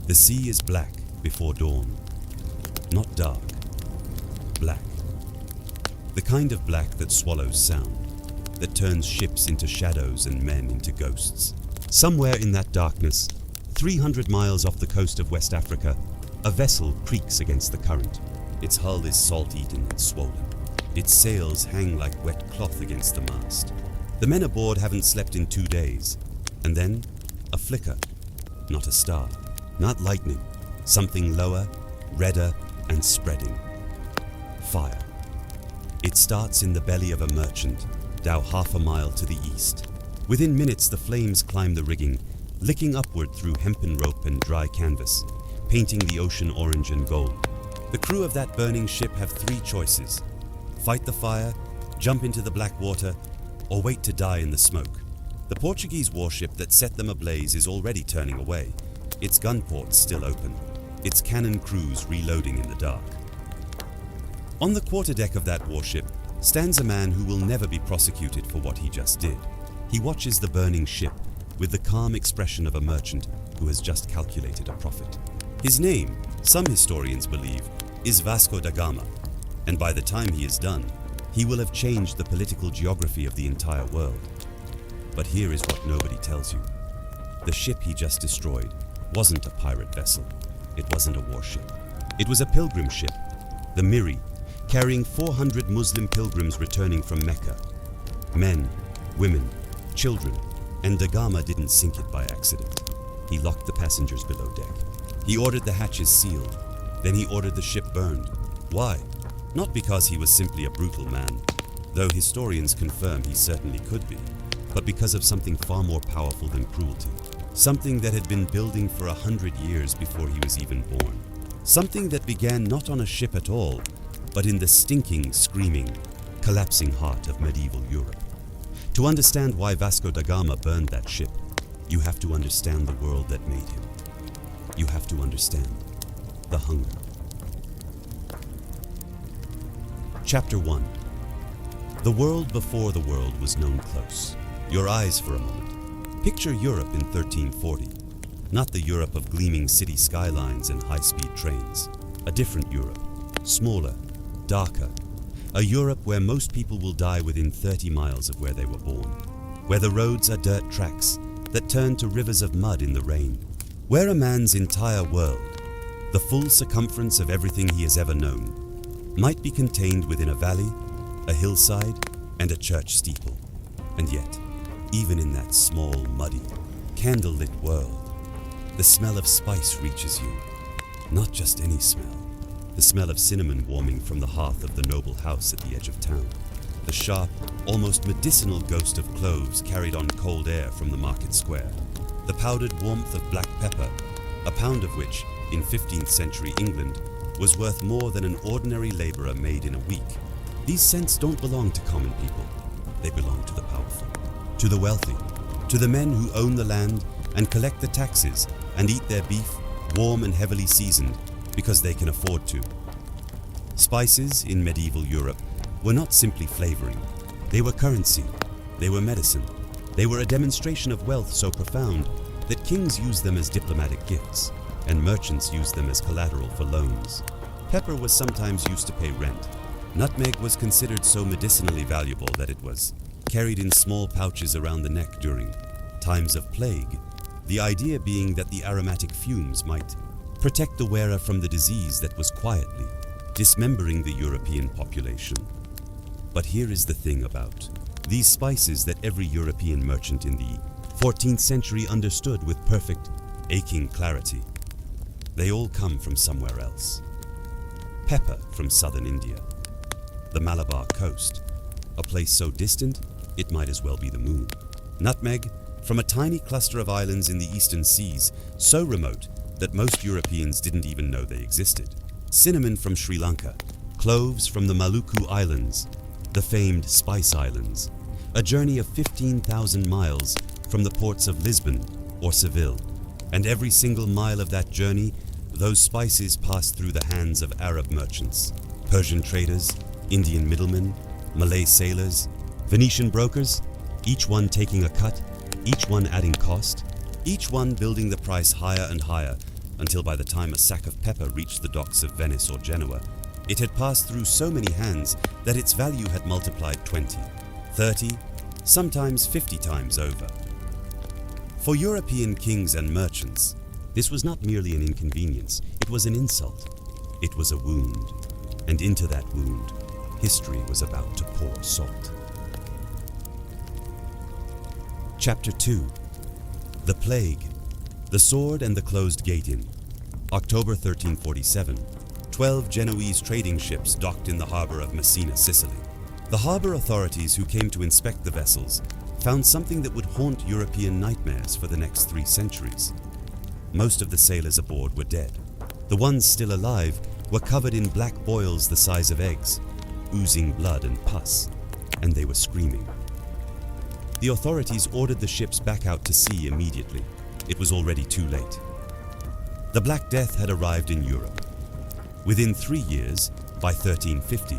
The sea is black before dawn. Not dark, black. The kind of black that swallows sound, that turns ships into shadows and men into ghosts. Somewhere in that darkness, 300 miles off the coast of West Africa, a vessel creaks against the current. Its hull is salt-eaten and swollen. Its sails hang like wet cloth against the mast. The men aboard haven't slept in 2 days. And then, a flicker. Not a star, not lightning. Something lower, redder, and spreading. Fire. It starts in the belly of a merchant, down half a mile to the east. Within minutes, the flames climb the rigging, licking upward through hempen rope and dry canvas, painting the ocean orange and gold. The crew of that burning ship have 3 choices: fight the fire, jump into the black water, or wait to die in the smoke. The Portuguese warship that set them ablaze is already turning away, its gun ports still open, its cannon crews reloading in the dark. On the quarterdeck of that warship stands a man who will never be prosecuted for what he just did. He watches the burning ship with the calm expression of a merchant who has just calculated a profit. His name, some historians believe, is Vasco da Gama, and by the time he is done, he will have changed the political geography of the entire world. But here is what nobody tells you. The ship he just destroyed wasn't a pirate vessel. It wasn't a warship. It was a pilgrim ship, the Miri, carrying 400 Muslim pilgrims returning from Mecca. Men, women, children, and da Gama didn't sink it by accident. He locked the passengers below deck. He ordered the hatches sealed. Then he ordered the ship burned. Why? Not because he was simply a brutal man, though historians confirm he certainly could be, but because of something far more powerful than cruelty. Something that had been building for 100 years before he was even born. Something that began not on a ship at all, but in the stinking, screaming, collapsing heart of medieval Europe. To understand why Vasco da Gama burned that ship, you have to understand the world that made him. You have to understand the hunger. Chapter 1. The world before the world was known close. Your eyes for a moment. Picture Europe in 1340. Not the Europe of gleaming city skylines and high-speed trains. A different Europe. Smaller, darker. A Europe where most people will die within 30 miles of where they were born. Where the roads are dirt tracks that turn to rivers of mud in the rain. Where a man's entire world, the full circumference of everything he has ever known, might be contained within a valley, a hillside, and a church steeple. And yet, even in that small, muddy, candle-lit world, the smell of spice reaches you. Not just any smell. The smell of cinnamon warming from the hearth of the noble house at the edge of town. The sharp, almost medicinal ghost of cloves carried on cold air from the market square. The powdered warmth of black pepper, a pound of which, in 15th century England, was worth more than an ordinary laborer made in a week. These scents don't belong to common people. They belong to the powerful, to the wealthy, to the men who own the land and collect the taxes and eat their beef, warm and heavily seasoned, because they can afford to. Spices in medieval Europe were not simply flavoring. They were currency. They were medicine. They were a demonstration of wealth so profound that kings used them as diplomatic gifts, and merchants used them as collateral for loans. Pepper was sometimes used to pay rent. Nutmeg was considered so medicinally valuable that it was carried in small pouches around the neck during times of plague, the idea being that the aromatic fumes might protect the wearer from the disease that was quietly dismembering the European population. But here is the thing about these spices that every European merchant in the 14th century understood with perfect, aching clarity. They all come from somewhere else. Pepper from southern India, the Malabar coast, a place so distant it might as well be the moon. Nutmeg from a tiny cluster of islands in the eastern seas, so remote that most Europeans didn't even know they existed. Cinnamon from Sri Lanka, cloves from the Maluku Islands, the famed Spice Islands, a journey of 15,000 miles from the ports of Lisbon or Seville, and every single mile of that journey, those spices passed through the hands of Arab merchants, Persian traders, Indian middlemen, Malay sailors, Venetian brokers, each one taking a cut, each one adding cost, each one building the price higher and higher until by the time a sack of pepper reached the docks of Venice or Genoa, it had passed through so many hands that its value had multiplied 20, 30, sometimes 50 times over. For European kings and merchants, this was not merely an inconvenience, it was an insult. It was a wound, and into that wound, history was about to pour salt. Chapter 2. The Plague, the Sword and the Closed Gate Inn. October 1347, 12 Genoese trading ships docked in the harbor of Messina, Sicily. The harbor authorities who came to inspect the vessels found something that would haunt European nightmares for the next 3 centuries. Most of the sailors aboard were dead. The ones still alive were covered in black boils the size of eggs, oozing blood and pus, and they were screaming. The authorities ordered the ships back out to sea immediately. It was already too late. The Black Death had arrived in Europe. Within 3 years, by 1350,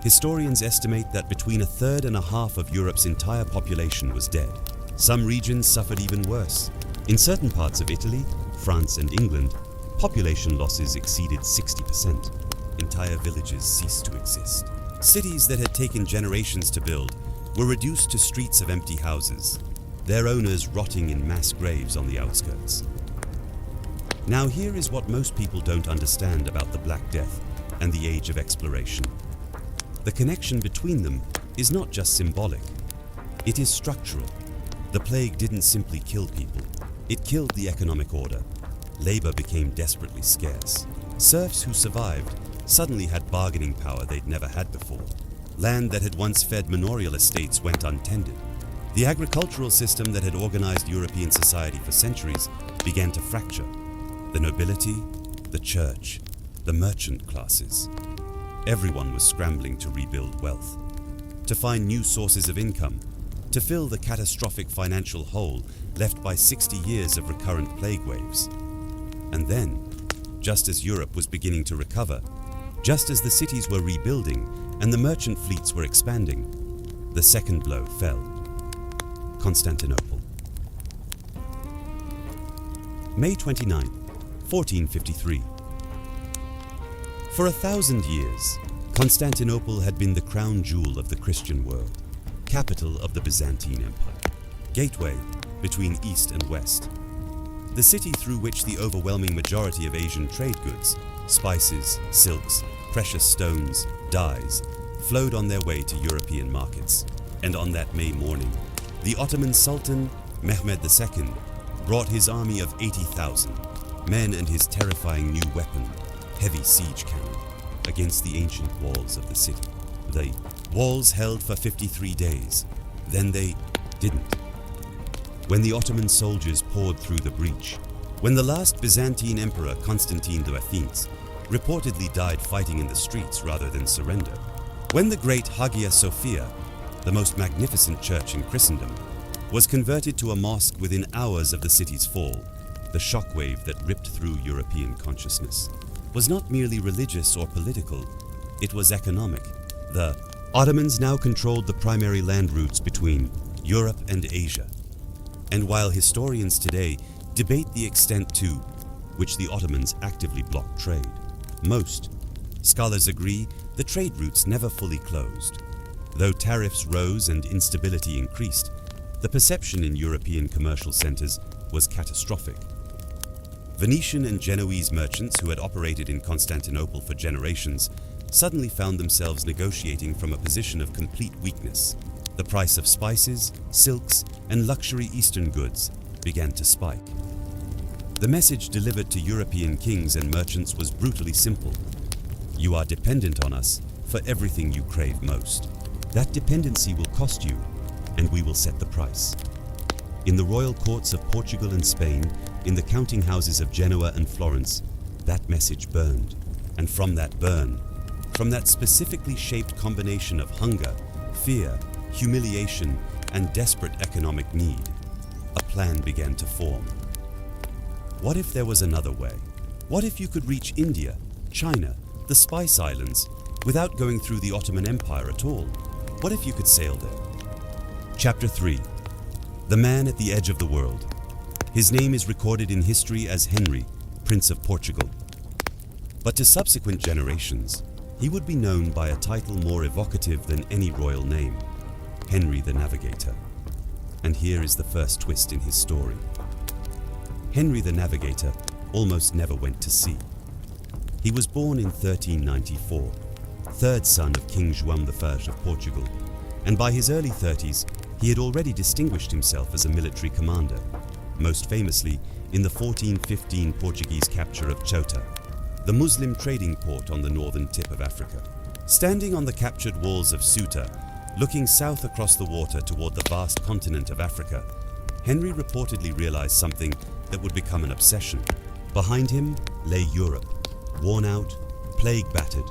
historians estimate that between 1/3 and 1/2 of Europe's entire population was dead. Some regions suffered even worse. In certain parts of Italy, France and England, population losses exceeded 60%. Entire villages ceased to exist. Cities that had taken generations to build were reduced to streets of empty houses, their owners rotting in mass graves on the outskirts. Now here is what most people don't understand about the Black Death and the Age of Exploration. The connection between them is not just symbolic, it is structural. The plague didn't simply kill people, it killed the economic order. Labor became desperately scarce. Serfs who survived suddenly had bargaining power they'd never had before. Land that had once fed manorial estates went untended. The agricultural system that had organized European society for centuries began to fracture. The nobility, the church, the merchant classes. Everyone was scrambling to rebuild wealth, to find new sources of income, to fill the catastrophic financial hole left by 60 years of recurrent plague waves. And then, just as Europe was beginning to recover, just as the cities were rebuilding and the merchant fleets were expanding, the second blow fell. Constantinople. May 29, 1453. For 1,000 years, Constantinople had been the crown jewel of the Christian world, capital of the Byzantine Empire, gateway between East and West. The city through which the overwhelming majority of Asian trade goods, spices, silks, precious stones, dyes, flowed on their way to European markets. And on that May morning, the Ottoman Sultan, Mehmed II, brought his army of 80,000 men and his terrifying new weapon, heavy siege cannon, against the ancient walls of the city. The walls held for 53 days. Then they didn't. When the Ottoman soldiers poured through the breach, when the last Byzantine emperor, Constantine the Athens, reportedly died fighting in the streets rather than surrender, when the great Hagia Sophia, the most magnificent church in Christendom, was converted to a mosque within hours of the city's fall, the shockwave that ripped through European consciousness was not merely religious or political, it was economic. The Ottomans now controlled the primary land routes between Europe and Asia. And while historians today debate the extent to which the Ottomans actively blocked trade, most scholars agree the trade routes never fully closed. Though tariffs rose and instability increased, the perception in European commercial centers was catastrophic. Venetian and Genoese merchants who had operated in Constantinople for generations suddenly found themselves negotiating from a position of complete weakness. The price of spices, silks, and luxury Eastern goods began to spike. The message delivered to European kings and merchants was brutally simple. You are dependent on us for everything you crave most. That dependency will cost you, and we will set the price. In the royal courts of Portugal and Spain, in the counting houses of Genoa and Florence, that message burned. And from that burn, from that specifically shaped combination of hunger, fear, humiliation, and desperate economic need, a plan began to form. What if there was another way? What if you could reach India, China, the Spice Islands, without going through the Ottoman Empire at all? What if you could sail there? Chapter 3. The Man at the Edge of the World. His name is recorded in history as Henry, Prince of Portugal. But to subsequent generations, he would be known by a title more evocative than any royal name, Henry the Navigator. And here is the first twist in his story. Henry the Navigator almost never went to sea. He was born in 1394, third son of King João I of Portugal, and by his early 30s, he had already distinguished himself as a military commander, most famously in the 1415 Portuguese capture of Ceuta, the Muslim trading port on the northern tip of Africa. Standing on the captured walls of Ceuta, looking south across the water toward the vast continent of Africa, Henry reportedly realized something that would become an obsession. Behind him lay Europe, worn out, plague-battered,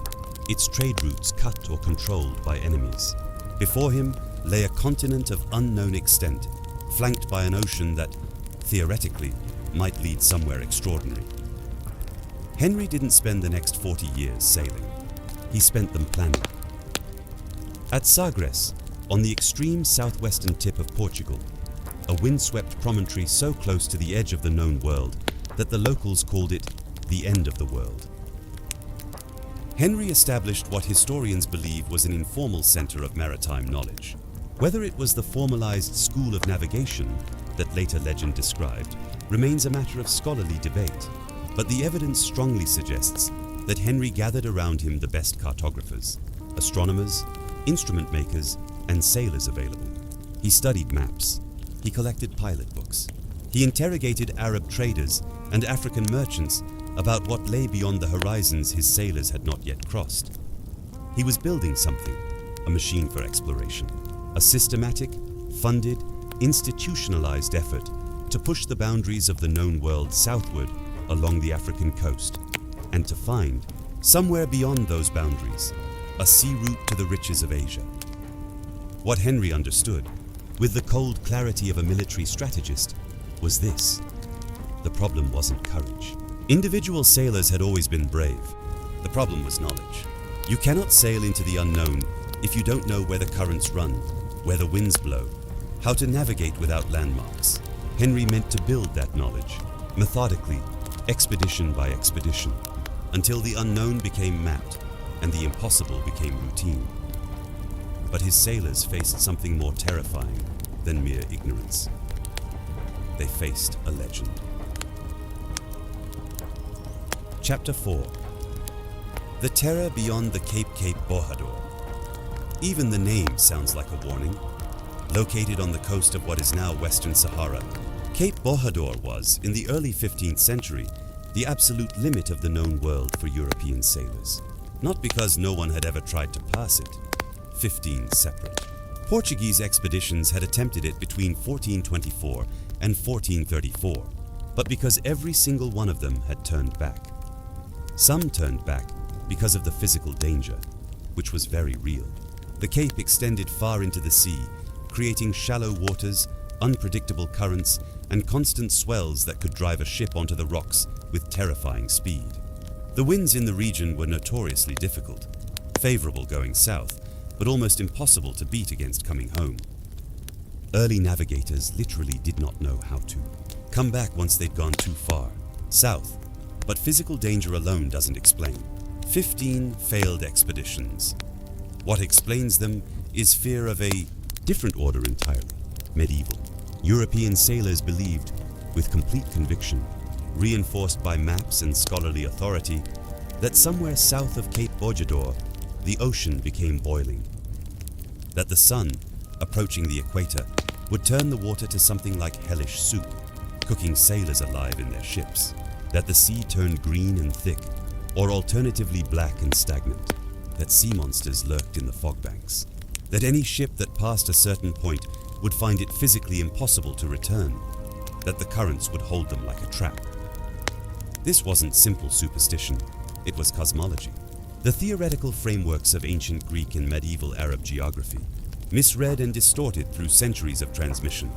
its trade routes cut or controlled by enemies. Before him lay a continent of unknown extent, flanked by an ocean that, theoretically, might lead somewhere extraordinary. Henry didn't spend the next 40 years sailing. He spent them planning. At Sagres, on the extreme southwestern tip of Portugal, a windswept promontory so close to the edge of the known world that the locals called it the end of the world, Henry established what historians believe was an informal center of maritime knowledge. Whether it was the formalized school of navigation that later legend described remains a matter of scholarly debate, but the evidence strongly suggests that Henry gathered around him the best cartographers, astronomers, instrument makers, and sailors available. He studied maps. He collected pilot books. He interrogated Arab traders and African merchants about what lay beyond the horizons his sailors had not yet crossed. He was building something, a machine for exploration, a systematic, funded, institutionalized effort to push the boundaries of the known world southward along the African coast, and to find, somewhere beyond those boundaries, a sea route to the riches of Asia. What Henry understood, with the cold clarity of a military strategist, was this: the problem wasn't courage. Individual sailors had always been brave. The problem was knowledge. You cannot sail into the unknown if you don't know where the currents run, where the winds blow, how to navigate without landmarks. Henry meant to build that knowledge, methodically, expedition by expedition, until the unknown became mapped and the impossible became routine. But his sailors faced something more terrifying than mere ignorance. They faced a legend. Chapter 4. The terror beyond the Cape Bojador. Even the name sounds like a warning. Located on the coast of what is now Western Sahara, Cape Bojador was, in the early 15th century, the absolute limit of the known world for European sailors. Not because no one had ever tried to pass it. 15 separate. Portuguese expeditions had attempted it between 1424 and 1434, but because every single one of them had turned back. Some turned back because of the physical danger, which was very real. The cape extended far into the sea, creating shallow waters, unpredictable currents, and constant swells that could drive a ship onto the rocks with terrifying speed. The winds in the region were notoriously difficult, favorable going south, but almost impossible to beat against coming home. Early navigators literally did not know how to come back once they'd gone too far, south, but physical danger alone doesn't explain. 15 failed expeditions. What explains them is fear of a different order entirely, medieval. European sailors believed, with complete conviction, reinforced by maps and scholarly authority, that somewhere south of Cape Bojador, the ocean became boiling. That the sun, approaching the equator, would turn the water to something like hellish soup, cooking sailors alive in their ships. That the sea turned green and thick, or alternatively black and stagnant. That sea monsters lurked in the fog banks. That any ship that passed a certain point would find it physically impossible to return. That the currents would hold them like a trap. This wasn't simple superstition, it was cosmology. The theoretical frameworks of ancient Greek and medieval Arab geography, misread and distorted through centuries of transmission,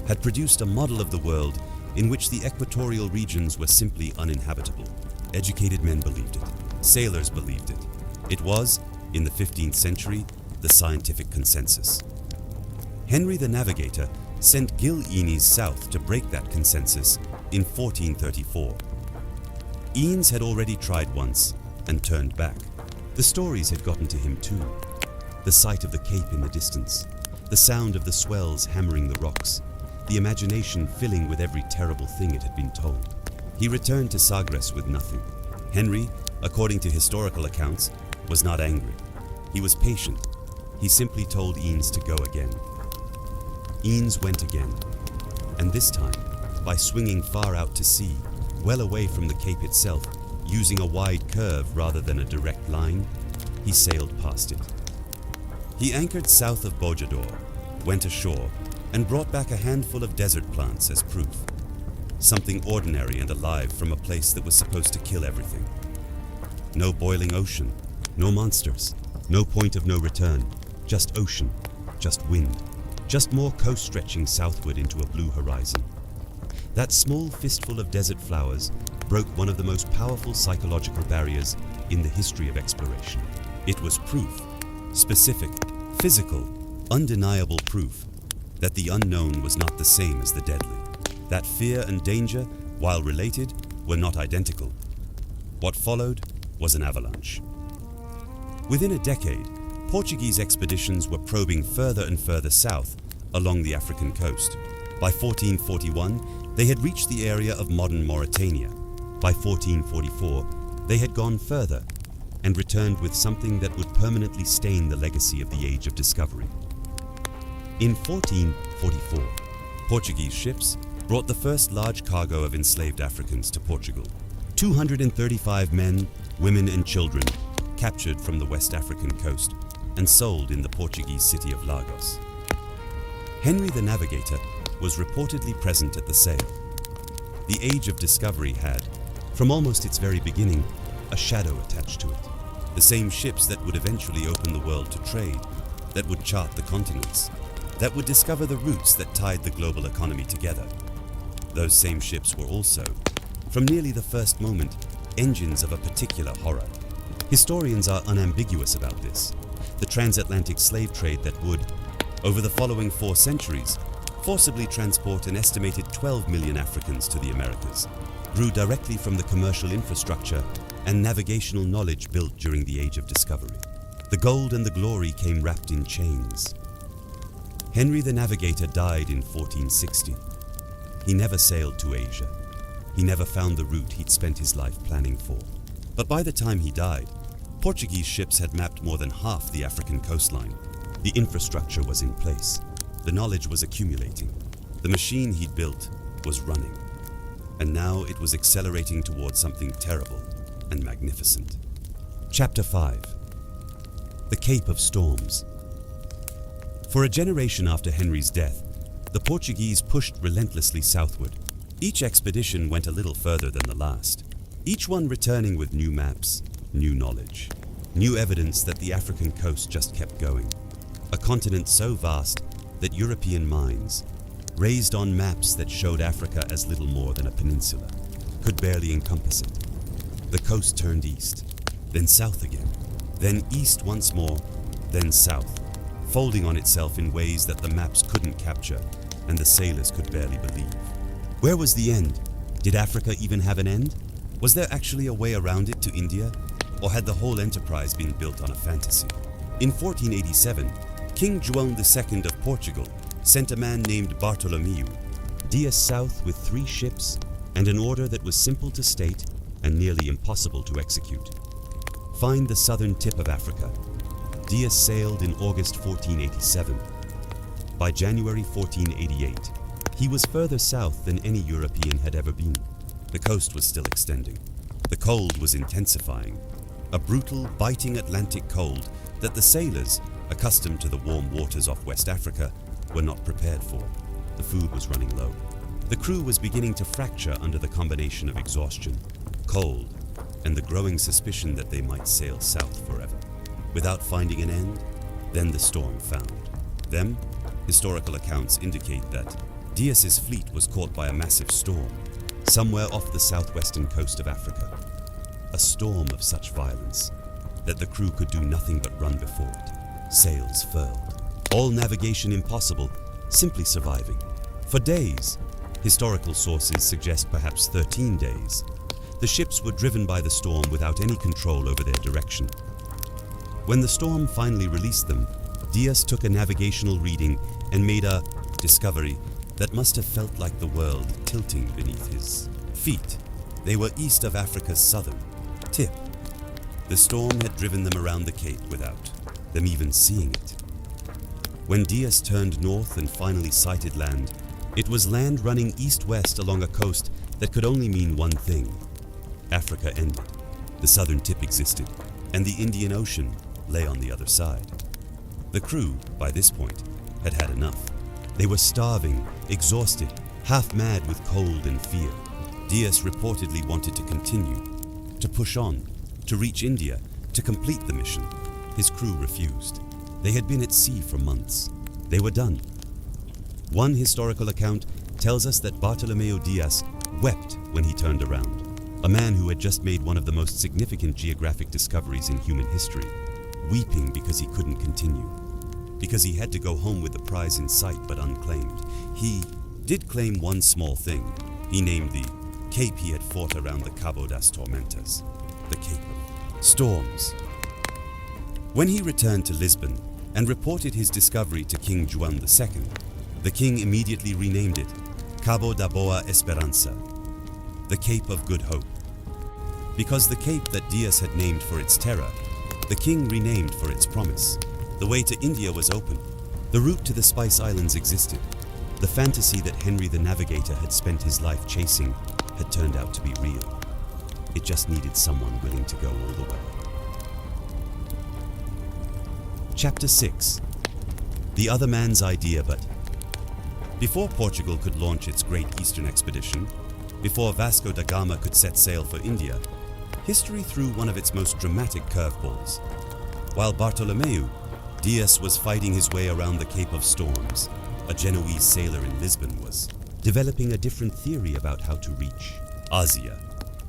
had produced a model of the world in which the equatorial regions were simply uninhabitable. Educated men believed it. Sailors believed it. It was, in the 15th century, the scientific consensus. Henry the Navigator sent Gil Innes south to break that consensus in 1434. Eanes had already tried once and turned back. The stories had gotten to him too. The sight of the cape in the distance, the sound of the swells hammering the rocks, the imagination filling with every terrible thing it had been told. He returned to Sagres with nothing. Henry, according to historical accounts, was not angry. He was patient. He simply told Eanes to go again. Eanes went again, and this time, by swinging far out to sea, well away from the cape itself, using a wide curve rather than a direct line, he sailed past it. He anchored south of Bojador, went ashore, and brought back a handful of desert plants as proof. Something ordinary and alive from a place that was supposed to kill everything. No boiling ocean, no monsters, no point of no return, just ocean, just wind, just more coast stretching southward into a blue horizon. That small fistful of desert flowers broke one of the most powerful psychological barriers in the history of exploration. It was proof, specific, physical, undeniable proof, that the unknown was not the same as the deadly. That fear and danger, while related, were not identical. What followed was an avalanche. Within a decade, Portuguese expeditions were probing further and further south along the African coast. By 1441, they had reached the area of modern Mauritania. By 1444, they had gone further and returned with something that would permanently stain the legacy of the Age of Discovery. In 1444, Portuguese ships brought the first large cargo of enslaved Africans to Portugal. 235 men, women and children captured from the West African coast and sold in the Portuguese city of Lagos. Henry the Navigator was reportedly present at the sale. The Age of Discovery had, from almost its very beginning, a shadow attached to it. The same ships that would eventually open the world to trade, that would chart the continents, that would discover the routes that tied the global economy together. Those same ships were also, from nearly the first moment, engines of a particular horror. Historians are unambiguous about this. The transatlantic slave trade that would, over the following 4 centuries, forcibly transport an estimated 12 million Africans to the Americas, grew directly from the commercial infrastructure and navigational knowledge built during the Age of Discovery. The gold and the glory came wrapped in chains. Henry the Navigator died in 1460. He never sailed to Asia. He never found the route he'd spent his life planning for. But by the time he died, Portuguese ships had mapped more than half the African coastline. The infrastructure was in place. The knowledge was accumulating. The machine he'd built was running. And now it was accelerating towards something terrible and magnificent. Chapter 5. The Cape of Storms. For a generation after Henry's death, the Portuguese pushed relentlessly southward. Each expedition went a little further than the last, each one returning with new maps, new knowledge, new evidence that the African coast just kept going. A continent so vast that European minds, raised on maps that showed Africa as little more than a peninsula, could barely encompass it. The coast turned east, then south again, then east once more, then south, folding on itself in ways that the maps couldn't capture and the sailors could barely believe. Where was the end? Did Africa even have an end? Was there actually a way around it to India? Or had the whole enterprise been built on a fantasy? In 1487, King João II of Portugal sent a man named Bartolomeu, Dias south with 3 ships and an order that was simple to state and nearly impossible to execute. Find the southern tip of Africa. Dias sailed in August 1487. By January 1488, he was further south than any European had ever been. The coast was still extending. The cold was intensifying. A brutal, biting Atlantic cold that the sailors, accustomed to the warm waters off West Africa, were not prepared for. The food was running low. The crew was beginning to fracture under the combination of exhaustion, cold, and the growing suspicion that they might sail south forever. Without finding an end, then the storm found them. Historical accounts indicate that Dias's fleet was caught by a massive storm somewhere off the southwestern coast of Africa. A storm of such violence that the crew could do nothing but run before it, sails furled, all navigation impossible, simply surviving. For days, historical sources suggest perhaps 13 days, the The ships were driven by the storm without any control over their direction. When the storm finally released them, Diaz took a navigational reading and made a discovery that must have felt like the world tilting beneath his feet. They were east of Africa's southern tip. The storm had driven them around the Cape without them even seeing it. When Diaz turned north and finally sighted land, it was land running east-west along a coast that could only mean one thing. Africa ended, the southern tip existed, and the Indian Ocean lay on the other side. The crew, by this point, had had enough. They were starving, exhausted, half mad with cold and fear. Diaz reportedly wanted to continue, to push on, to reach India, to complete the mission. His crew refused. They had been at sea for months. They were done. One historical account tells us that Bartolomeo Diaz wept when he turned around, a man who had just made one of the most significant geographic discoveries in human history, weeping because he couldn't continue, because he had to go home with the prize in sight but unclaimed. He did claim one small thing. He named the cape he had fought around the Cabo das Tormentas, the Cape of Storms. When he returned to Lisbon and reported his discovery to King Juan II, the king immediately renamed it Cabo da Boa Esperança, the Cape of Good Hope. Because the cape that Diaz had named for its terror, the king renamed for its promise. The way to India was open. The route to the Spice Islands existed. The fantasy that Henry the Navigator had spent his life chasing had turned out to be real. It just needed someone willing to go all the way. Chapter 6. The Other Man's Idea. But before Portugal could launch its Great Eastern Expedition, before Vasco da Gama could set sail for India, history threw one of its most dramatic curveballs. While Bartolomeu Diaz was fighting his way around the Cape of Storms, a Genoese sailor in Lisbon was developing a different theory about how to reach Asia.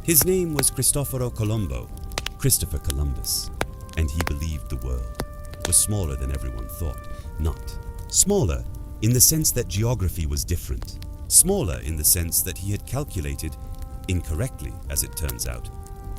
His name was Cristoforo Colombo, Christopher Columbus, and he believed the world was smaller than everyone thought. Not smaller in the sense that geography was different. Smaller in the sense that he had calculated, incorrectly as it turns out,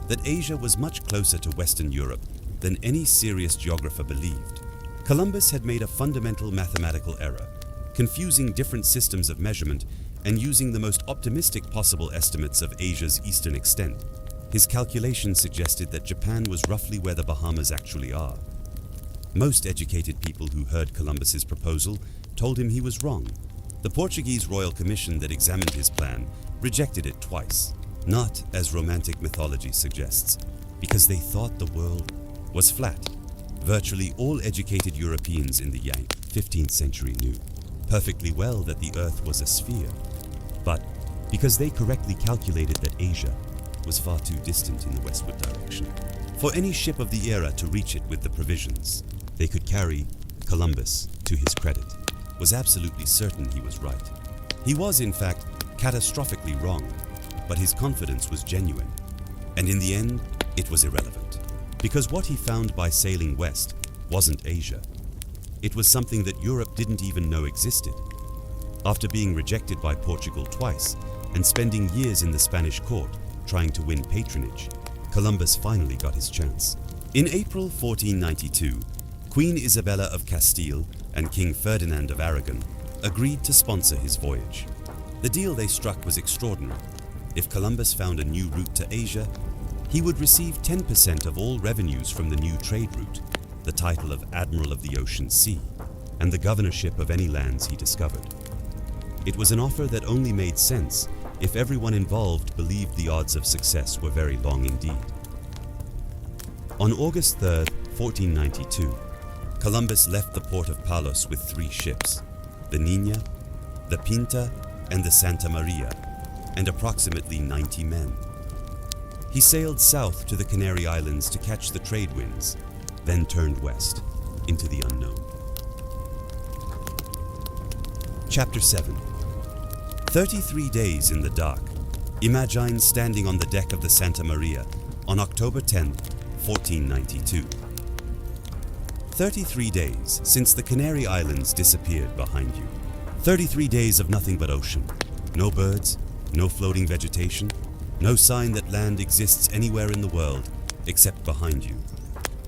that Asia was much closer to Western Europe than any serious geographer believed. Columbus had made a fundamental mathematical error, confusing different systems of measurement and using the most optimistic possible estimates of Asia's eastern extent. His calculations suggested that Japan was roughly where the Bahamas actually are. Most educated people who heard Columbus's proposal told him he was wrong. The Portuguese Royal Commission that examined his plan rejected it twice, not, as romantic mythology suggests, because they thought the world was flat. Virtually all educated Europeans in the young 15th century knew perfectly well that the Earth was a sphere, but because they correctly calculated that Asia was far too distant in the westward direction for any ship of the era to reach it with the provisions they could carry. Columbus, to his credit, was absolutely certain he was right. He was, in fact, catastrophically wrong, but his confidence was genuine, and in the end, it was irrelevant, because what he found by sailing west wasn't Asia. It was something that Europe didn't even know existed. After being rejected by Portugal twice and spending years in the Spanish court trying to win patronage, Columbus finally got his chance. In April 1492, Queen Isabella of Castile and King Ferdinand of Aragon agreed to sponsor his voyage. The deal they struck was extraordinary. If Columbus found a new route to Asia, he would receive 10% of all revenues from the new trade route, the title of Admiral of the Ocean Sea, and the governorship of any lands he discovered. It was an offer that only made sense if everyone involved believed the odds of success were very long indeed. On August 3, 1492, Columbus left the port of Palos with 3 ships, the Niña, the Pinta, and the Santa Maria, and approximately 90 men. He sailed south to the Canary Islands to catch the trade winds, then turned west into the unknown. Chapter 7. 33 days in the dark. Imagine standing on the deck of the Santa Maria on October 10, 1492. 33 days since the Canary Islands disappeared behind you. 33 days of nothing but ocean. No birds, no floating vegetation, No sign that land exists anywhere in the world except behind you.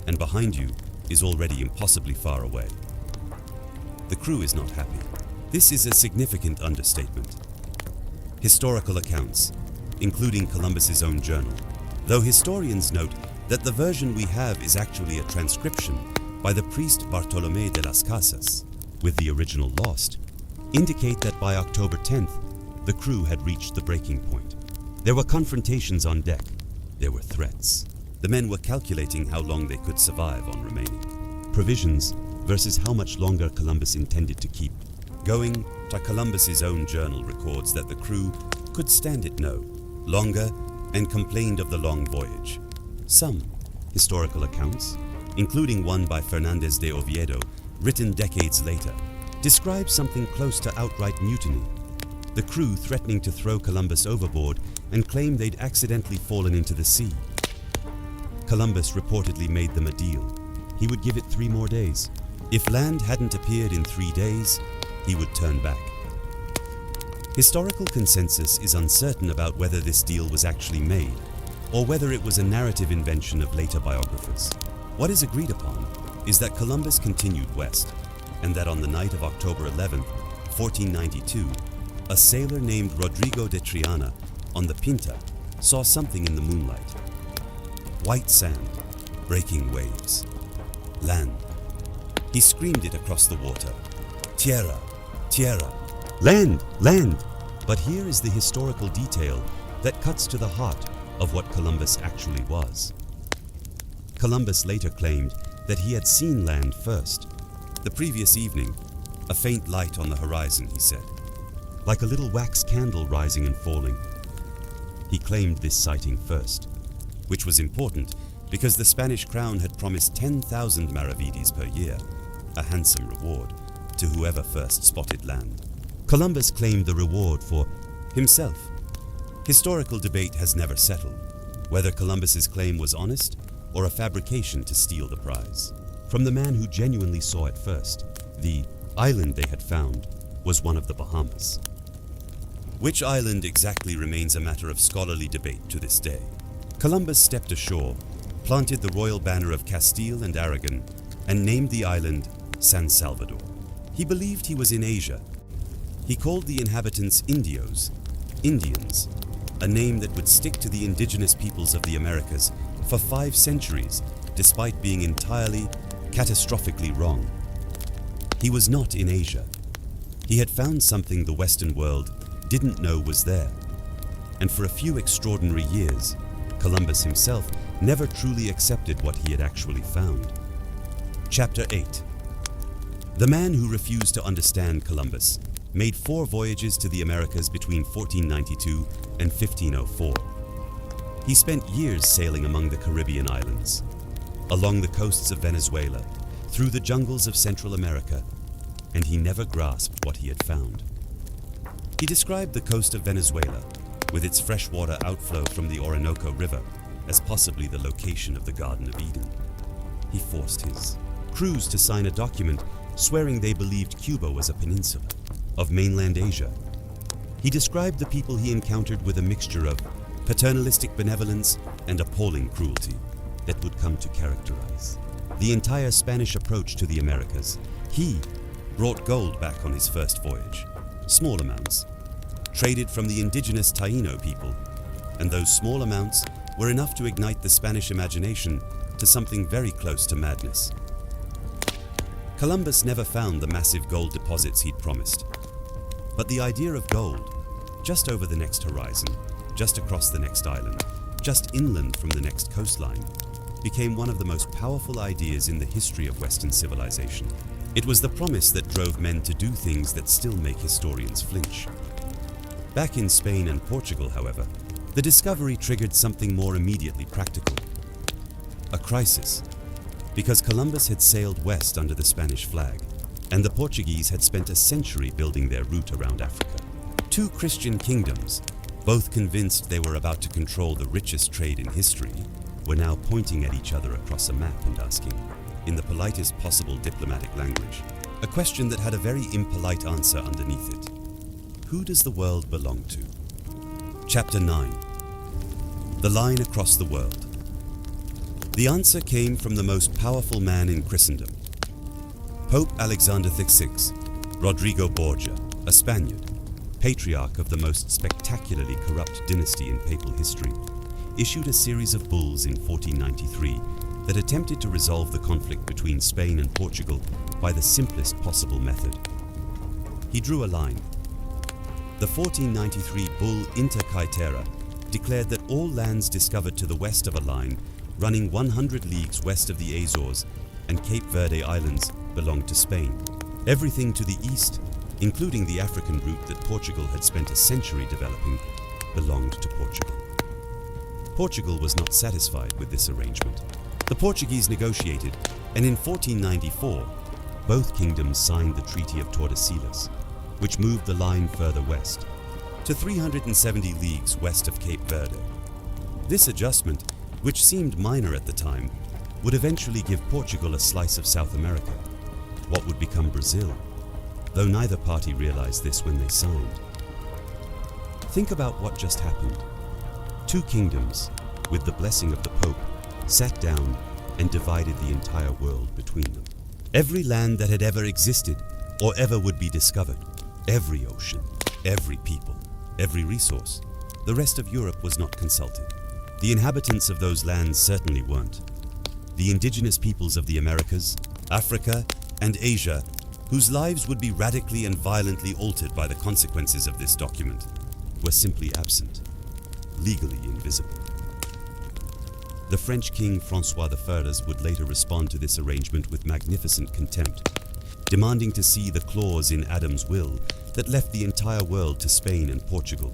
And behind you is already impossibly far away. The crew is not happy. This is a significant understatement. Historical accounts, including Columbus's own journal, though historians note that the version we have is actually a transcription by the priest Bartolomé de las Casas, with the original lost, indicate that by October 10th, the crew had reached the breaking point. There were confrontations on deck. There were threats. The men were calculating how long they could survive on remaining. Provisions versus how much longer Columbus intended to keep. Going to Columbus's own journal records that the crew could stand it no longer and complained of the long voyage. Some historical accounts, including one by Fernández de Oviedo, written decades later, describe something close to outright mutiny. The crew threatening to throw Columbus overboard and claimed they'd accidentally fallen into the sea. Columbus reportedly made them a deal. He would give it 3 more days. If land hadn't appeared in 3 days, he would turn back. Historical consensus is uncertain about whether this deal was actually made, or whether it was a narrative invention of later biographers. What is agreed upon is that Columbus continued west, and that on the night of October 11, 1492, a sailor named Rodrigo de Triana on the Pinta saw something in the moonlight. White sand, breaking waves. Land. He screamed it across the water. Tierra, tierra. Land, land. But here is the historical detail that cuts to the heart of what Columbus actually was. Columbus later claimed that he had seen land first. The previous evening, a faint light on the horizon, he said, like a little wax candle rising and falling. He claimed this sighting first, which was important because the Spanish crown had promised 10,000 maravedis per year, a handsome reward, to whoever first spotted land. Columbus claimed the reward for himself. Historical debate has never settled whether Columbus's claim was honest or a fabrication to steal the prize. From the man who genuinely saw it first, the island they had found was one of the Bahamas. Which island exactly remains a matter of scholarly debate to this day. Columbus stepped ashore, planted the royal banner of Castile and Aragon, and named the island San Salvador. He believed he was in Asia. He called the inhabitants Indios, Indians, a name that would stick to the indigenous peoples of the Americas for 5 centuries, despite being entirely, catastrophically wrong. He was not in Asia. He had found something the Western world didn't know was there. And for a few extraordinary years, Columbus himself never truly accepted what he had actually found. Chapter 8. The man who refused to understand Columbus made 4 voyages to the Americas between 1492 and 1504. He spent years sailing among the Caribbean islands, along the coasts of Venezuela, through the jungles of Central America, and he never grasped what he had found. He described the coast of Venezuela, with its freshwater outflow from the Orinoco River, as possibly the location of the Garden of Eden. He forced his crews to sign a document swearing they believed Cuba was a peninsula of mainland Asia. He described the people he encountered with a mixture of paternalistic benevolence and appalling cruelty that would come to characterize the entire Spanish approach to the Americas. He brought gold back on his first voyage, small amounts, traded from the indigenous Taino people, and those small amounts were enough to ignite the Spanish imagination to something very close to madness. Columbus never found the massive gold deposits he'd promised, but the idea of gold, just over the next horizon, just across the next island, just inland from the next coastline, became one of the most powerful ideas in the history of Western civilization. It was the promise that drove men to do things that still make historians flinch. Back in Spain and Portugal, however, the discovery triggered something more immediately practical. A crisis, because Columbus had sailed west under the Spanish flag, and the Portuguese had spent a century building their route around Africa. 2 Christian kingdoms, both convinced they were about to control the richest trade in history, were now pointing at each other across a map and asking, in the politest possible diplomatic language, a question that had a very impolite answer underneath it. Who does the world belong to? Chapter 9. The line across the world. The answer came from the most powerful man in Christendom. Pope Alexander VI, Rodrigo Borgia, a Spaniard, patriarch of the most spectacularly corrupt dynasty in papal history, issued a series of bulls in 1493 that attempted to resolve the conflict between Spain and Portugal by the simplest possible method. He drew a line. The 1493 bull Inter Caetera declared that all lands discovered to the west of a line running 100 leagues west of the Azores and Cape Verde Islands belonged to Spain. Everything to the east, including the African route that Portugal had spent a century developing, belonged to Portugal. Portugal was not satisfied with this arrangement. The Portuguese negotiated, and in 1494, both kingdoms signed the Treaty of Tordesillas, which moved the line further west, to 370 leagues west of Cape Verde. This adjustment, which seemed minor at the time, would eventually give Portugal a slice of South America, what would become Brazil, though neither party realized this when they signed. Think about what just happened. Two kingdoms, with the blessing of the Pope, sat down and divided the entire world between them. Every land that had ever existed or ever would be discovered, every ocean, every people, every resource, the rest of Europe was not consulted. The inhabitants of those lands certainly weren't. The indigenous peoples of the Americas, Africa, and Asia, whose lives would be radically and violently altered by the consequences of this document, were simply absent, legally invisible. The French king François I would later respond to this arrangement with magnificent contempt, demanding to see the clause in Adam's will that left the entire world to Spain and Portugal.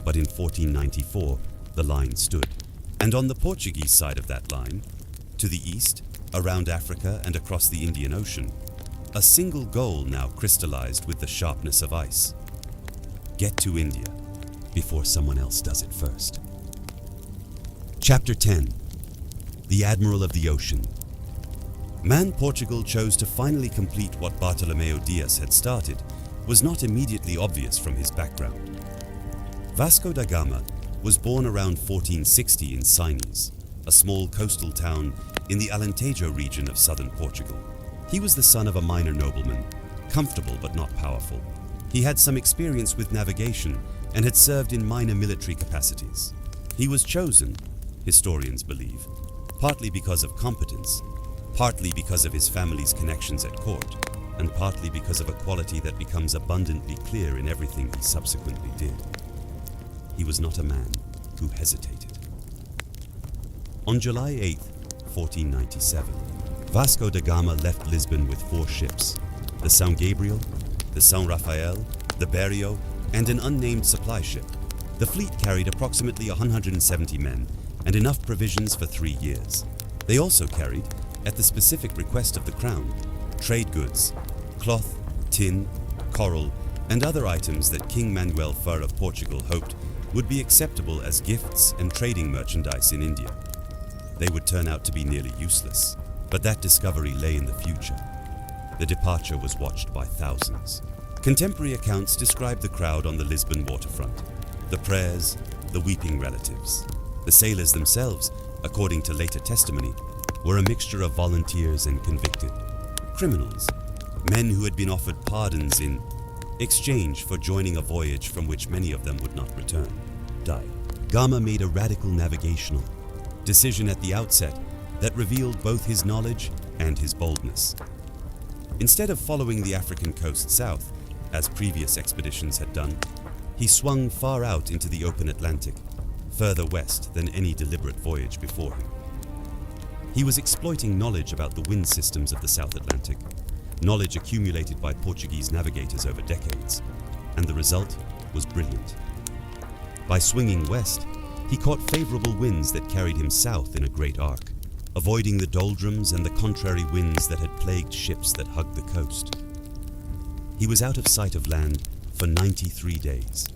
But in 1494, the line stood. And on the Portuguese side of that line, to the east, around Africa and across the Indian Ocean, a single goal now crystallized with the sharpness of ice. Get to India before someone else does it first. Chapter 10. The Admiral of the Ocean. Man Portugal chose to finally complete what Bartolomeu Dias had started was not immediately obvious from his background. Vasco da Gama was born around 1460 in Sines, a small coastal town in the Alentejo region of southern Portugal. He was the son of a minor nobleman, comfortable but not powerful. He had some experience with navigation and had served in minor military capacities. He was chosen, historians believe, partly because of competence, partly because of his family's connections at court, and partly because of a quality that becomes abundantly clear in everything he subsequently did. He was not a man who hesitated. On July 8, 1497, Vasco da Gama left Lisbon with 4 ships, the São Gabriel, the São Rafael, the Berrio, and an unnamed supply ship. The fleet carried approximately 170 men and enough provisions for 3 years. They also carried, at the specific request of the Crown, trade goods, cloth, tin, coral, and other items that King Manuel I of Portugal hoped would be acceptable as gifts and trading merchandise in India. They would turn out to be nearly useless, but that discovery lay in the future. The departure was watched by thousands. Contemporary accounts describe the crowd on the Lisbon waterfront, the prayers, the weeping relatives. The sailors themselves, according to later testimony, were a mixture of volunteers and convicted, criminals, men who had been offered pardons in exchange for joining a voyage from which many of them would not return. Gama made a radical navigational decision at the outset that revealed both his knowledge and his boldness. Instead of following the African coast south, as previous expeditions had done, he swung far out into the open Atlantic, further west than any deliberate voyage before him. He was exploiting knowledge about the wind systems of the South Atlantic, knowledge accumulated by Portuguese navigators over decades, and the result was brilliant. By swinging west, he caught favorable winds that carried him south in a great arc, avoiding the doldrums and the contrary winds that had plagued ships that hugged the coast. He was out of sight of land for 93 days.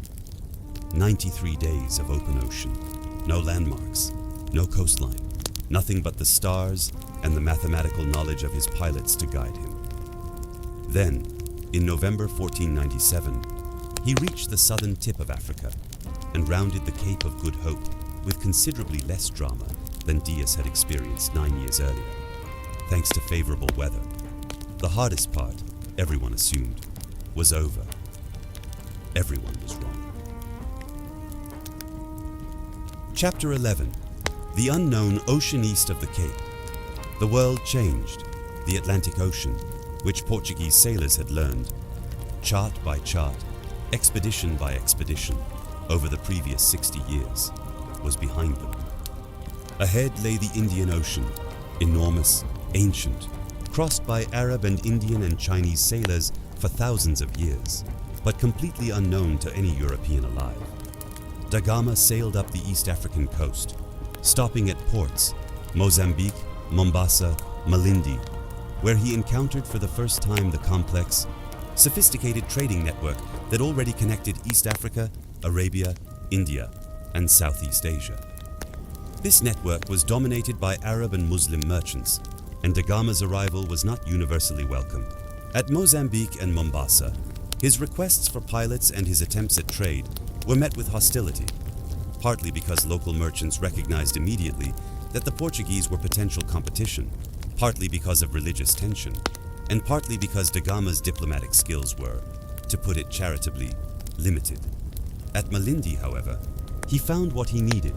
93 days of open ocean, no landmarks, no coastline, nothing but the stars and the mathematical knowledge of his pilots to guide him. Then, in November 1497, he reached the southern tip of Africa and rounded the Cape of Good Hope, with considerably less drama than Diaz had experienced 9 years earlier. Thanks to favorable weather, the hardest part, everyone assumed, was over. Everyone was wrong. Chapter 11. The unknown ocean east of the Cape. The world changed. The Atlantic Ocean, which Portuguese sailors had learned, chart by chart, expedition by expedition, over the previous 60 years, was behind them. Ahead lay the Indian Ocean, enormous, ancient, crossed by Arab and Indian and Chinese sailors for thousands of years, but completely unknown to any European alive. Da Gama sailed up the East African coast, stopping at ports, Mozambique, Mombasa, Malindi, where he encountered for the first time the complex, sophisticated trading network that already connected East Africa, Arabia, India, and Southeast Asia. This network was dominated by Arab and Muslim merchants, and Da Gama's arrival was not universally welcome. At Mozambique and Mombasa, his requests for pilots and his attempts at trade were met with hostility, partly because local merchants recognized immediately that the Portuguese were potential competition, partly because of religious tension, and partly because Da Gama's diplomatic skills were, to put it charitably, limited. At Malindi, however, he found what he needed: